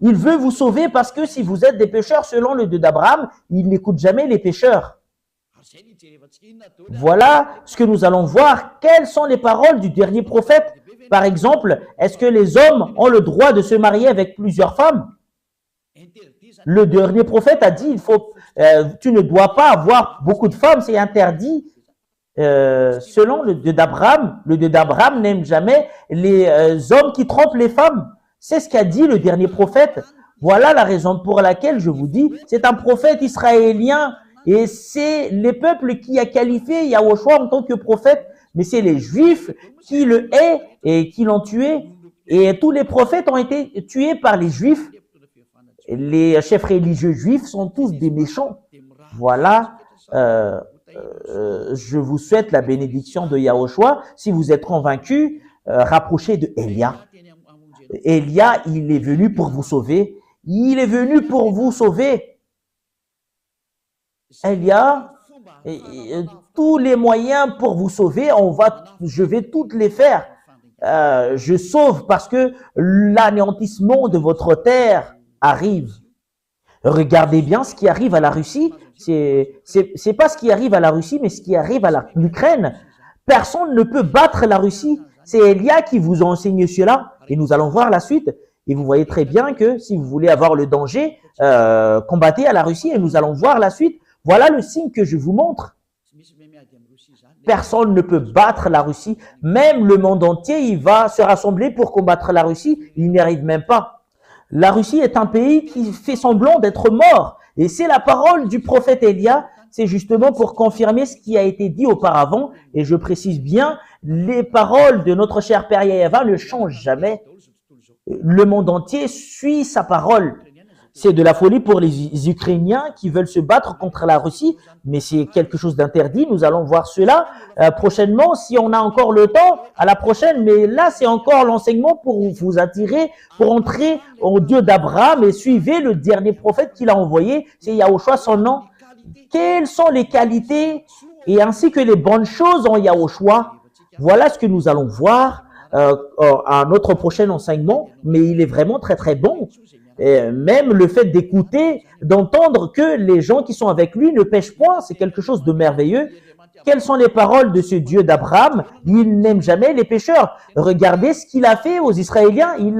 Il veut vous sauver parce que si vous êtes des pécheurs selon le Dieu d'Abraham, il n'écoute jamais les pécheurs. Voilà ce que nous allons voir. Quelles sont les paroles du dernier prophète? Par exemple, est-ce que les hommes ont le droit de se marier avec plusieurs femmes? Le dernier prophète a dit, tu ne dois pas avoir beaucoup de femmes, c'est interdit. Selon le Dieu d'Abraham, le Dieu d'Abraham n'aime jamais les hommes qui trompent les femmes. C'est ce qu'a dit le dernier prophète. Voilà la raison pour laquelle je vous dis, c'est un prophète israélien et c'est les peuples qui a qualifié Yahushua en tant que prophète, mais c'est les Juifs qui le haïssent et qui l'ont tué. Et tous les prophètes ont été tués par les Juifs. Les chefs religieux juifs sont tous des méchants. Voilà. Je vous souhaite la bénédiction de Yahushua. Si vous êtes convaincus, rapprochez de Élia. Élia, il est venu pour vous sauver. Il est venu pour vous sauver. Élia, tous les moyens pour vous sauver, je vais toutes les faire. Je sauve parce que l'anéantissement de votre terre arrive. Regardez bien ce qui arrive à la Russie. C'est pas ce qui arrive à la Russie, mais ce qui arrive à l'Ukraine. Personne ne peut battre la Russie. C'est Élia qui vous a enseigné cela. Et nous allons voir la suite. Et vous voyez très bien que si vous voulez avoir le danger, combattez à la Russie. Et nous allons voir la suite. Voilà le signe que je vous montre. Personne ne peut battre la Russie. Même le monde entier, il va se rassembler pour combattre la Russie. Il n'y arrive même pas. La Russie est un pays qui fait semblant d'être mort. Et c'est la parole du prophète Élia. C'est justement pour confirmer ce qui a été dit auparavant. Et je précise bien, les paroles de notre cher Père Yahava ne changent jamais. Le monde entier suit sa parole. C'est de la folie pour les Ukrainiens qui veulent se battre contre la Russie, mais c'est quelque chose d'interdit. Nous allons voir cela prochainement, si on a encore le temps, à la prochaine. Mais là, c'est encore l'enseignement pour vous attirer, pour entrer au Dieu d'Abraham et suivez le dernier prophète qu'il a envoyé, c'est Yahushua son nom. Quelles sont les qualités et ainsi que les bonnes choses en Yahushua? Voilà ce que nous allons voir à notre prochain enseignement, mais il est vraiment très très bon. Et même le fait d'écouter, d'entendre que les gens qui sont avec lui ne pêchent point, c'est quelque chose de merveilleux. Quelles sont les paroles de ce Dieu d'Abraham? Il n'aime jamais les pécheurs. Regardez ce qu'il a fait aux Israéliens, ils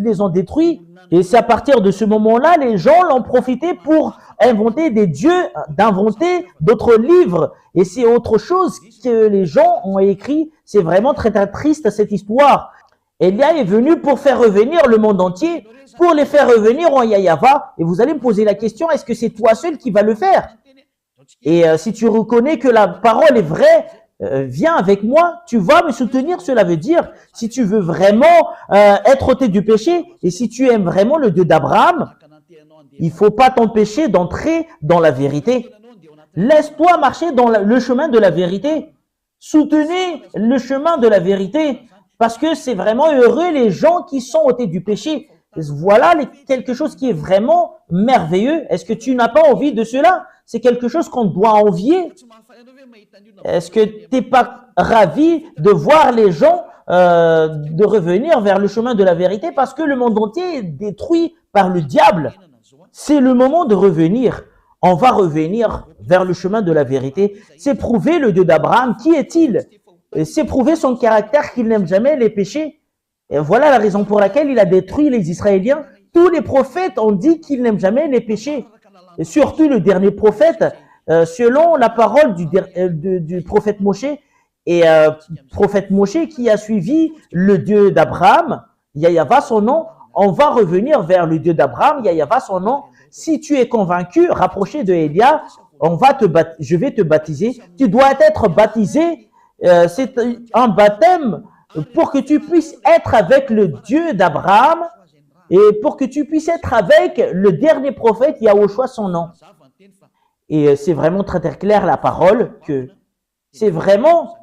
les ont détruits. Et c'est à partir de ce moment-là, les gens l'ont profité pour inventer des dieux, d'inventer d'autres livres. Et c'est autre chose que les gens ont écrit. C'est vraiment très, très triste cette histoire. Élia est venu pour faire revenir le monde entier, pour les faire revenir en Yahava. Et vous allez me poser la question, est-ce que c'est toi seul qui va le faire? Et si tu reconnais que la parole est vraie, viens avec moi, tu vas me soutenir. Cela veut dire, si tu veux vraiment être ôté du péché, et si tu aimes vraiment le Dieu d'Abraham, il faut pas t'empêcher d'entrer dans la vérité. Laisse-toi marcher dans le chemin de la vérité. Soutenez le chemin de la vérité. Parce que c'est vraiment heureux les gens qui sont ôtés du péché. Voilà quelque chose qui est vraiment merveilleux. Est-ce que tu n'as pas envie de cela? C'est quelque chose qu'on doit envier. Est-ce que tu n'es pas ravi de voir les gens de revenir vers le chemin de la vérité parce que le monde entier est détruit par le diable? C'est le moment de revenir. On va revenir vers le chemin de la vérité. C'est prouver le Dieu d'Abraham. Qui est-il? C'est prouver son caractère qu'il n'aime jamais les péchés. Et voilà la raison pour laquelle il a détruit les Israéliens. Tous les prophètes ont dit qu'ils n'aiment jamais les péchés. Et surtout le dernier prophète, selon la parole du prophète Moshe, et prophète Moshe qui a suivi le Dieu d'Abraham, Yahava son nom, on va revenir vers le Dieu d'Abraham, Yahava son nom. Si tu es convaincu, rapproché de Élia, je vais te baptiser. Tu dois être baptisé. C'est un baptême pour que tu puisses être avec le Dieu d'Abraham et pour que tu puisses être avec le dernier prophète Yahushua son nom. Et c'est vraiment très très clair la parole que c'est vraiment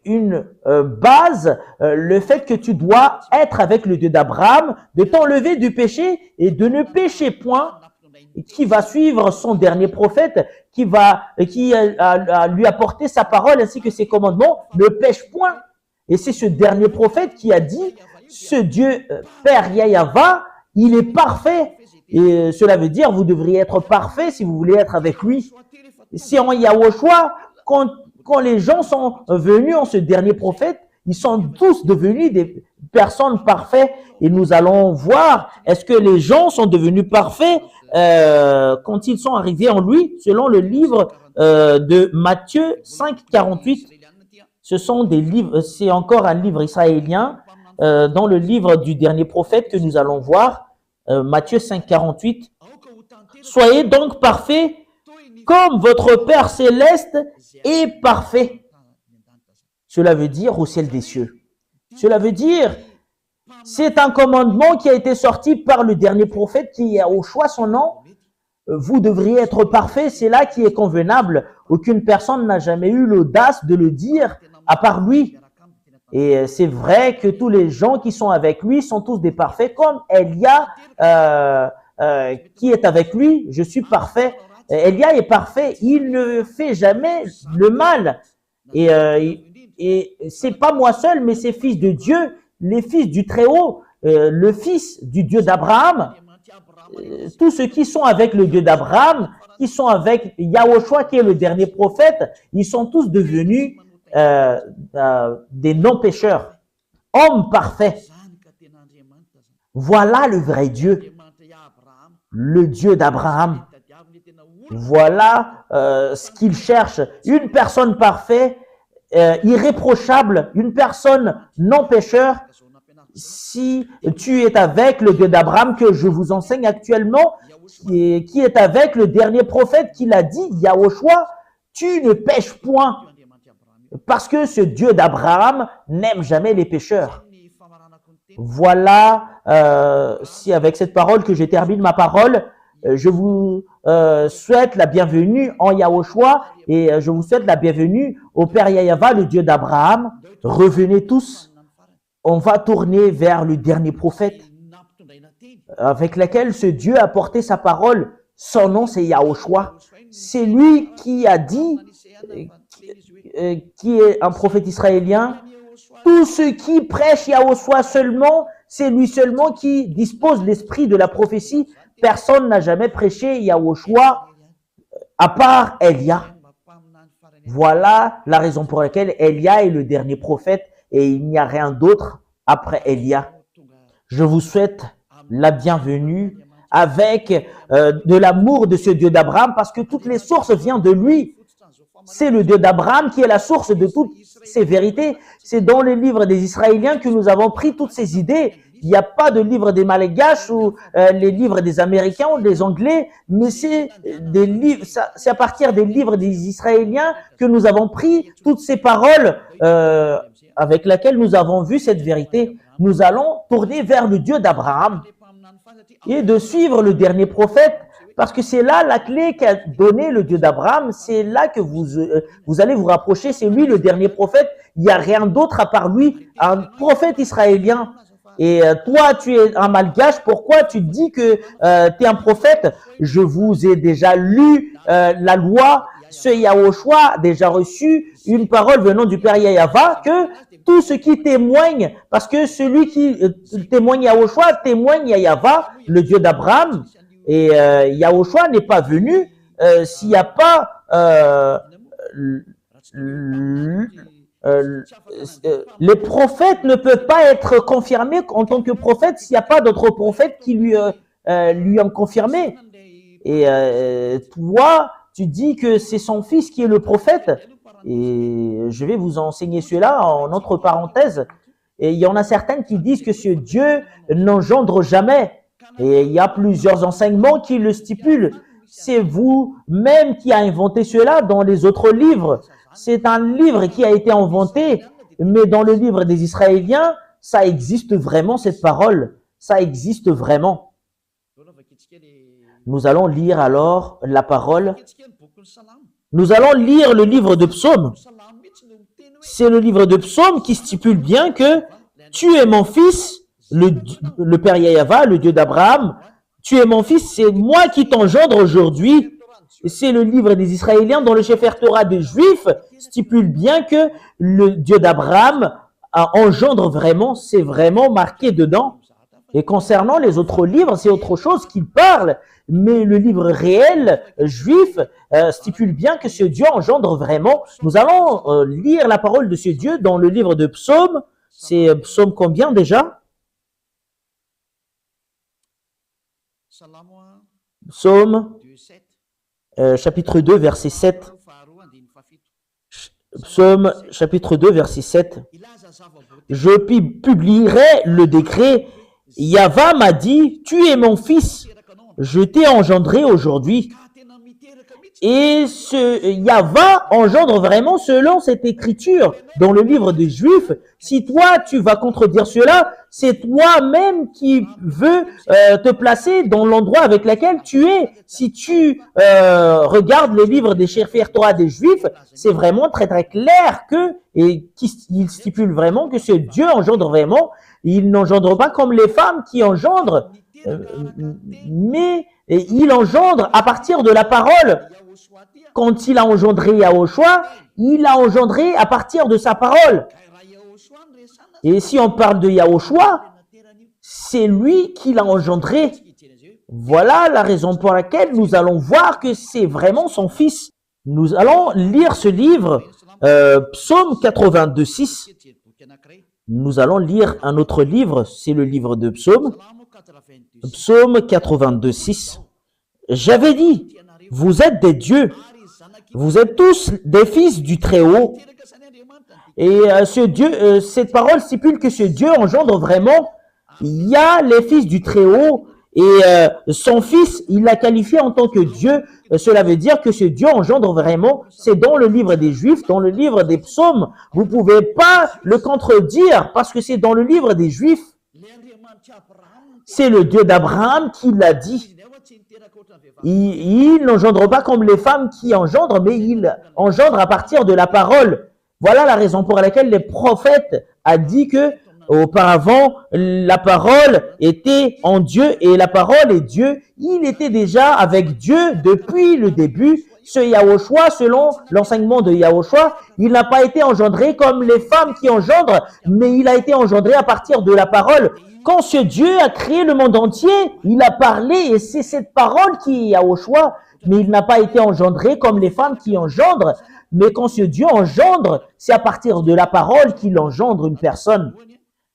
une base, le fait que tu dois être avec le Dieu d'Abraham, de t'enlever du péché et de ne pécher point, qui va suivre son dernier prophète, qui a lui apporté sa parole ainsi que ses commandements, ne pêche point. Et c'est ce dernier prophète qui a dit, ce Dieu Père Yahava, il est parfait. Et cela veut dire, vous devriez être parfait si vous voulez être avec lui. C'est en Yahushua, quand les gens sont venus en ce dernier prophète, ils sont tous devenus des personnes parfaites. Et nous allons voir, est-ce que les gens sont devenus parfaits quand ils sont arrivés en lui, selon le livre de Matthieu 5, 48. Ce sont des livres, c'est encore un livre israélien dans le livre du dernier prophète que nous allons voir, Matthieu 5, 48. Soyez donc parfaits comme votre Père céleste est parfait. Cela veut dire au ciel des cieux. Cela veut dire, c'est un commandement qui a été sorti par le dernier prophète qui a au choix son nom. Vous devriez être parfait, c'est là qui est convenable. Aucune personne n'a jamais eu l'audace de le dire à part lui. Et c'est vrai que tous les gens qui sont avec lui sont tous des parfaits, comme Élia qui est avec lui. Je suis parfait. Élia est parfait. Il ne fait jamais le mal. Et c'est pas moi seul, mais c'est fils de Dieu, les fils du Très-Haut, le fils du Dieu d'Abraham. Tous ceux qui sont avec le Dieu d'Abraham, qui sont avec Yahushua qui est le dernier prophète, ils sont tous devenus des non-pécheurs, hommes parfaits. Voilà le vrai Dieu, le Dieu d'Abraham. Voilà ce qu'il cherche, une personne parfaite, irréprochable, une personne non-pécheur. Si tu es avec le Dieu d'Abraham que je vous enseigne actuellement, qui est avec le dernier prophète qui l'a dit, Yahushua, tu ne pêches point. Parce que ce Dieu d'Abraham n'aime jamais les pécheurs. Voilà si avec cette parole que je termine ma parole, je vous souhaite la bienvenue en Yahushua et je vous souhaite la bienvenue au Père Yahava, le Dieu d'Abraham. Revenez tous, on va tourner vers le dernier prophète avec lequel ce Dieu a porté sa parole. Son nom, c'est Yahushua. C'est lui qui a dit, qui est un prophète israélien, tous ceux qui prêchent Yahushua seulement, c'est lui seulement qui dispose l'esprit de la prophétie. Personne n'a jamais prêché Yahushua à part Elia. Voilà la raison pour laquelle Elia est le dernier prophète et il n'y a rien d'autre après Elia. Je vous souhaite la bienvenue avec de l'amour de ce Dieu d'Abraham parce que toutes les sources viennent de lui. C'est le Dieu d'Abraham qui est la source de toutes ces vérités. C'est dans les livres des Israéliens que nous avons pris toutes ces idées. Il n'y a pas de livre des Malgaches ou les livres des Américains ou des Anglais, mais c'est des livres. C'est à partir des livres des Israéliens que nous avons pris toutes ces paroles avec lesquelles nous avons vu cette vérité. Nous allons tourner vers le Dieu d'Abraham et de suivre le dernier prophète, parce que c'est là la clé qu'a donné le Dieu d'Abraham. C'est là que vous allez vous rapprocher. C'est lui le dernier prophète. Il n'y a rien d'autre à part lui, un prophète israélien. Et toi, tu es un malgache. Pourquoi tu dis que tu es un prophète? Je vous ai déjà lu la loi. Ce Yahushua a déjà reçu une parole venant du Père Yahava que tout ce qui témoigne, parce que celui qui témoigne Yahushua témoigne Yahava, le Dieu d'Abraham. Et Yahushua n'est pas venu s'il n'y a pas les prophètes ne peuvent pas être confirmés en tant que prophètes s'il n'y a pas d'autres prophètes qui lui ont confirmé. Et toi, tu dis que c'est son fils qui est le prophète. Et je vais vous enseigner cela en entre parenthèses. Et il y en a certaines qui disent que ce Dieu n'engendre jamais. Et il y a plusieurs enseignements qui le stipulent. C'est vous-même qui a inventé cela dans les autres livres. C'est un livre qui a été inventé, mais dans le livre des Israéliens, ça existe vraiment cette parole. Ça existe vraiment. Nous allons lire alors la parole. Nous allons lire le livre de Psaume. C'est le livre de Psaume qui stipule bien que tu es mon fils, le Père Yahava, le Dieu d'Abraham. Tu es mon fils, c'est moi qui t'engendre aujourd'hui. C'est le livre des Israéliens dont le Sefer Torah des Juifs stipule bien que le Dieu d'Abraham engendre vraiment, c'est vraiment marqué dedans. Et concernant les autres livres, c'est autre chose qu'il parle. Mais le livre réel juif stipule bien que ce Dieu engendre vraiment. Nous allons lire la parole de ce Dieu dans le livre de Psaume. C'est Psaume combien déjà? Psaume chapitre 2, verset 7. Psaume chapitre 2, verset 7. Je publierai le décret. Yahva m'a dit, tu es mon fils, je t'ai engendré aujourd'hui. Et ce Yahva engendre vraiment selon cette écriture dans le livre des Juifs. Si toi, tu vas contredire cela, c'est toi-même qui veux te placer dans l'endroit avec lequel tu es. Si tu regardes le livre des Sefer Torah des Juifs, c'est vraiment très très clair que, et il stipule vraiment que ce Dieu engendre vraiment. Il n'engendre pas comme les femmes qui engendrent, mais il engendre à partir de la parole. Quand il a engendré Yahushua, il a engendré à partir de sa parole. Et si on parle de Yahushua, c'est lui qui l'a engendré. Voilà la raison pour laquelle nous allons voir que c'est vraiment son fils. Nous allons lire ce livre, Psaume 82, 6. Nous allons lire un autre livre, c'est le livre de Psaume. Psaume 82, 6. J'avais dit, vous êtes des dieux, vous êtes tous des fils du Très-Haut. Et ce Dieu, cette parole stipule que ce Dieu engendre vraiment. Il y a les fils du Très-Haut et son fils, il l'a qualifié en tant que Dieu. Cela veut dire que ce Dieu engendre vraiment. C'est dans le livre des Juifs, dans le livre des Psaumes. Vous pouvez pas le contredire parce que c'est dans le livre des Juifs. C'est le Dieu d'Abraham qui l'a dit. Il n'engendre pas comme les femmes qui engendrent, mais il engendre à partir de la parole. Voilà la raison pour laquelle les prophètes a dit que auparavant, la parole était en Dieu et la parole est Dieu. Il était déjà avec Dieu depuis le début. Ce Yahushua, selon l'enseignement de Yahushua, il n'a pas été engendré comme les femmes qui engendrent, mais il a été engendré à partir de la parole. Quand ce Dieu a créé le monde entier, il a parlé et c'est cette parole qui est Yahushua, mais il n'a pas été engendré comme les femmes qui engendrent. Mais quand ce Dieu engendre, c'est à partir de la parole qu'il engendre une personne.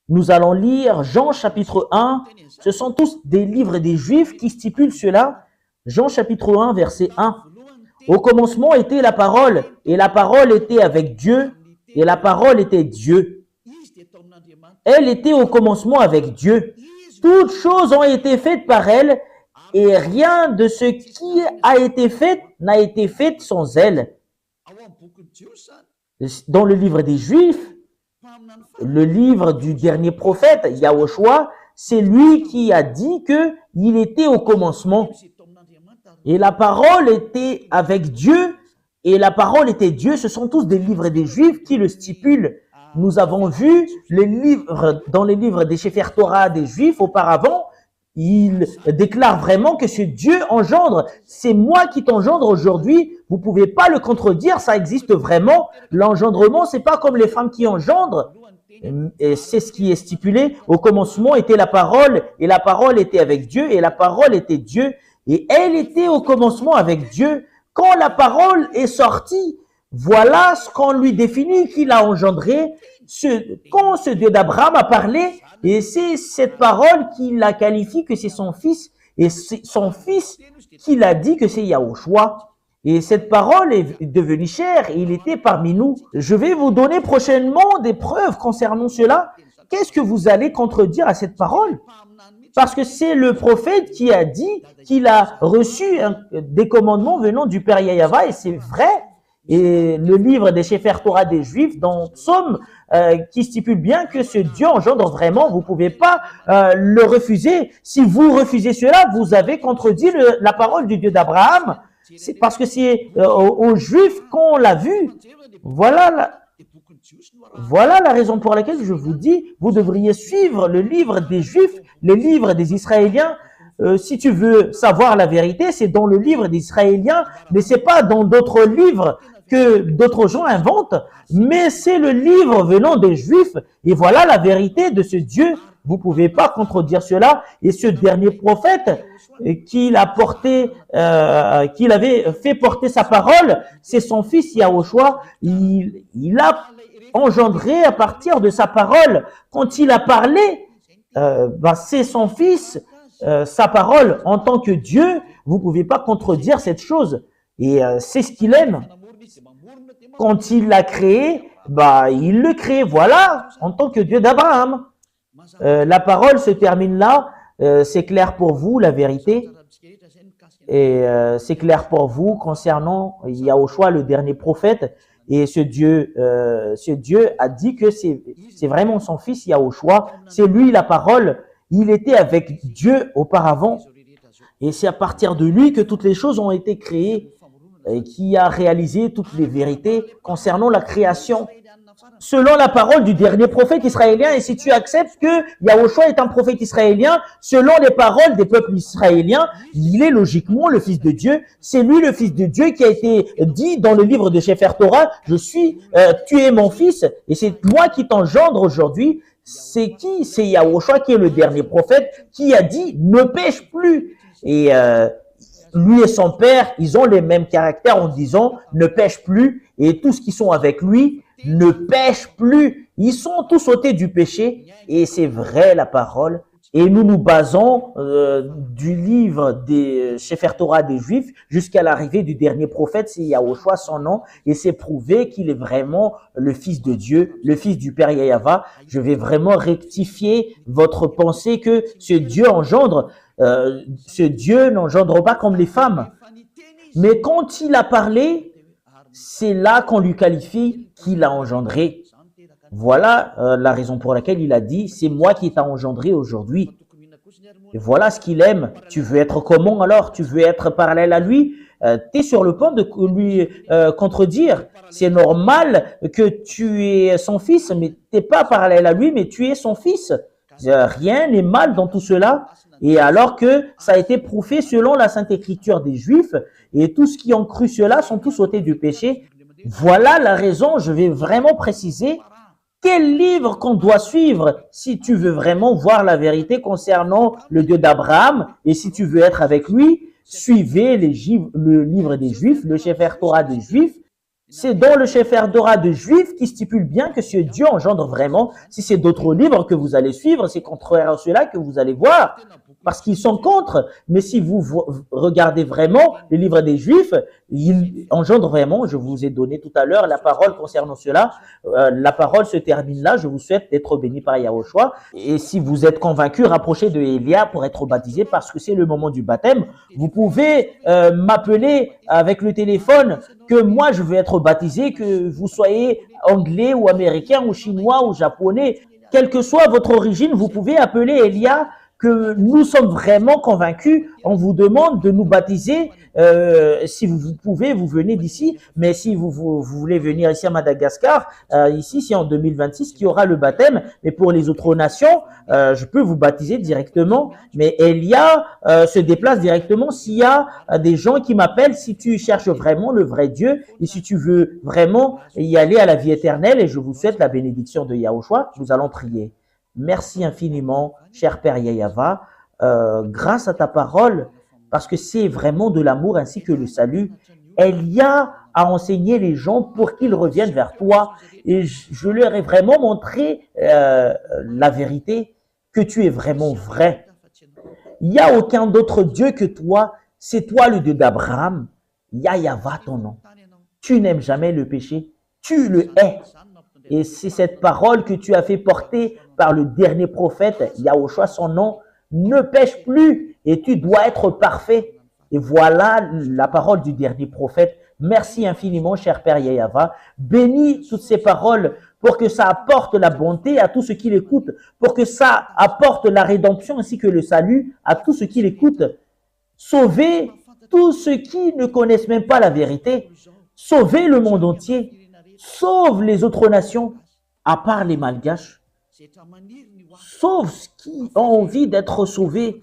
Nous allons lire Jean chapitre 1. Ce sont tous des livres des Juifs qui stipulent cela. Jean chapitre 1, verset 1. Au commencement était la parole, et la parole était avec Dieu, et la parole était Dieu. Elle était au commencement avec Dieu. Toutes choses ont été faites par elle, et rien de ce qui a été fait n'a été fait sans elle. Dans le livre des Juifs, le livre du dernier prophète, Yahushua, c'est lui qui a dit qu'il était au commencement. Et la parole était avec Dieu, et la parole était Dieu. Ce sont tous des livres des Juifs qui le stipulent. Nous avons vu les livres, dans les livres des Sefer Torah des Juifs auparavant, il déclare vraiment que ce Dieu engendre. C'est moi qui t'engendre aujourd'hui. Vous pouvez pas le contredire, ça existe vraiment. L'engendrement, c'est pas comme les femmes qui engendrent. Et c'est ce qui est stipulé. Au commencement était la parole, et la parole était avec Dieu, et la parole était Dieu. Et elle était au commencement avec Dieu. Quand la parole est sortie, voilà ce qu'on lui définit qu'il a engendré. Quand ce Dieu d'Abraham a parlé, et c'est cette parole qui la qualifie que c'est son fils, et c'est son fils qui l'a dit que c'est Yahushua. Et cette parole est devenue chair, et il était parmi nous. Je vais vous donner prochainement des preuves concernant cela. Qu'est-ce que vous allez contredire à cette parole? Parce que c'est le prophète qui a dit qu'il a reçu des commandements venant du Père Yahava, et c'est vrai. Et le livre des Sefer Torah des Juifs, dans Psaume, qui stipule bien que ce Dieu engendre vraiment, vous pouvez pas le refuser. Si vous refusez cela, vous avez contredit la parole du Dieu d'Abraham. C'est parce que c'est aux Juifs qu'on l'a vu. Voilà la raison pour laquelle je vous dis, vous devriez suivre le livre des Juifs, les livres des Israéliens. Si tu veux savoir la vérité, c'est dans le livre des Israéliens, mais c'est pas dans d'autres livres que d'autres gens inventent, mais c'est le livre venant des Juifs. Et voilà la vérité de ce Dieu. Vous pouvez pas contredire cela. Et ce dernier prophète qu'il avait fait porter sa parole, c'est son fils Yahushua. Il a engendré à partir de sa parole. Quand il a parlé, c'est son fils, sa parole en tant que Dieu. Vous pouvez pas contredire cette chose. Et c'est ce qu'il aime. Quand il l'a créé, il le crée. Voilà, en tant que Dieu d'Abraham. La parole se termine là. C'est clair pour vous, la vérité. Et c'est clair pour vous concernant Yahushua, le dernier prophète. Et ce Dieu a dit que c'est vraiment son fils Yahushua. C'est lui la parole. Il était avec Dieu auparavant. Et c'est à partir de lui que toutes les choses ont été créées et qui a réalisé toutes les vérités concernant la création. Selon la parole du dernier prophète israélien, et si tu acceptes que Yahushua est un prophète israélien, selon les paroles des peuples israéliens, il est logiquement le fils de Dieu. C'est lui le fils de Dieu qui a été dit dans le livre de Sefer Torah, tu es mon fils, et c'est moi qui t'engendre aujourd'hui. C'est qui? C'est Yahushua qui est le dernier prophète qui a dit ne pêche plus. Et lui et son père, ils ont les mêmes caractères en disant ne pêche plus, et tous qui sont avec lui ne pêchent plus. Ils sont tous ôtés du péché, et c'est vrai la parole. Et nous nous basons du livre des Sefer Torah des Juifs jusqu'à l'arrivée du dernier prophète, c'est Yahushua son nom, et c'est prouvé qu'il est vraiment le fils de Dieu, le fils du Père Yahava. Je vais vraiment rectifier votre pensée que ce Dieu engendre. Ce Dieu n'engendre pas comme les femmes. Mais quand il a parlé, c'est là qu'on lui qualifie qu'il a engendré. Voilà la raison pour laquelle il a dit, c'est moi qui t'a engendré aujourd'hui. Et voilà ce qu'il aime. Tu veux être comment alors? Tu veux être parallèle à lui? Tu es sur le point de lui contredire. C'est normal que tu es son fils, mais tu n'es pas parallèle à lui, mais tu es son fils. Rien n'est mal dans tout cela. Et alors que ça a été prouvé selon la Sainte Écriture des Juifs, et tous qui ont cru cela sont tous ôtés du péché. Voilà la raison, je vais vraiment préciser quel livre qu'on doit suivre si tu veux vraiment voir la vérité concernant le Dieu d'Abraham et si tu veux être avec lui, suivez le livre des Juifs, le Sefer Torah des Juifs. C'est dans le Sefer Torah des Juifs qui stipule bien que ce Dieu engendre vraiment. Si c'est d'autres livres que vous allez suivre, c'est contraire à cela que vous allez voir, parce qu'ils sont contre. Mais si vous regardez vraiment les livres des Juifs, ils engendrent vraiment. Je vous ai donné tout à l'heure la parole concernant cela. La parole se termine là. Je vous souhaite d'être bénis par Yahushua. Et si vous êtes convaincu, rapprochez de Elia pour être baptisé, parce que c'est le moment du baptême. Vous pouvez m'appeler avec le téléphone que moi je veux être baptisé, que vous soyez anglais ou américain ou chinois ou japonais, quelle que soit votre origine, vous pouvez appeler Elia, que nous sommes vraiment convaincus. On vous demande de nous baptiser. Si vous pouvez, vous venez d'ici. Mais si vous voulez venir ici à Madagascar, ici, c'est en 2026 qu'il y aura le baptême. Mais pour les autres nations, je peux vous baptiser directement. Mais Elia se déplace directement s'il y a des gens qui m'appellent, si tu cherches vraiment le vrai Dieu et si tu veux vraiment y aller à la vie éternelle. Et je vous souhaite la bénédiction de Yahushua. Nous allons prier. Merci infiniment, cher Père Yahava, grâce à ta parole, parce que c'est vraiment de l'amour ainsi que le salut. Elia a enseigné les gens pour qu'ils reviennent vers toi, et je leur ai vraiment montré la vérité, que tu es vraiment vrai. Il n'y a aucun d'autre Dieu que toi, c'est toi le Dieu d'Abraham. Yahava ton nom. Tu n'aimes jamais le péché, tu le hais. Et c'est cette parole que tu as fait porter par le dernier prophète, Yahushua, son nom, ne pêche plus et tu dois être parfait. Et voilà la parole du dernier prophète. Merci infiniment, cher Père Yahava. Bénis toutes ces paroles pour que ça apporte la bonté à tous ceux qui l'écoutent, pour que ça apporte la rédemption ainsi que le salut à tous ceux qui l'écoutent. Sauvez tous ceux qui ne connaissent même pas la vérité. Sauvez le monde entier. Sauve les autres nations, à part les Malgaches. Sauve ceux qui ont envie d'être sauvés.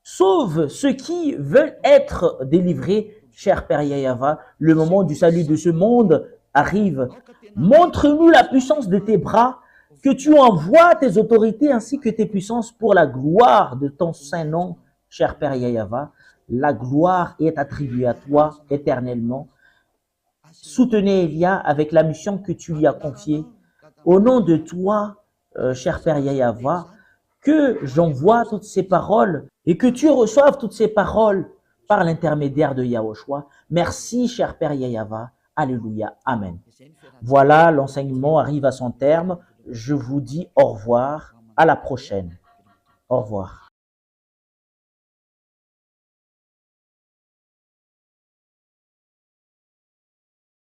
Sauve ceux qui veulent être délivrés. Cher Père Yahava, le moment du salut de ce monde arrive. Montre-nous la puissance de tes bras, que tu envoies tes autorités ainsi que tes puissances pour la gloire de ton saint nom, cher Père Yahava. La gloire est attribuée à toi éternellement. Soutenez Elia avec la mission que tu lui as confiée. Au nom de toi, cher Père Yahava, que j'envoie toutes ces paroles et que tu reçoives toutes ces paroles par l'intermédiaire de Yahushua. Merci, cher Père Yahava. Alléluia. Amen. Voilà, l'enseignement arrive à son terme. Je vous dis au revoir. À la prochaine. Au revoir.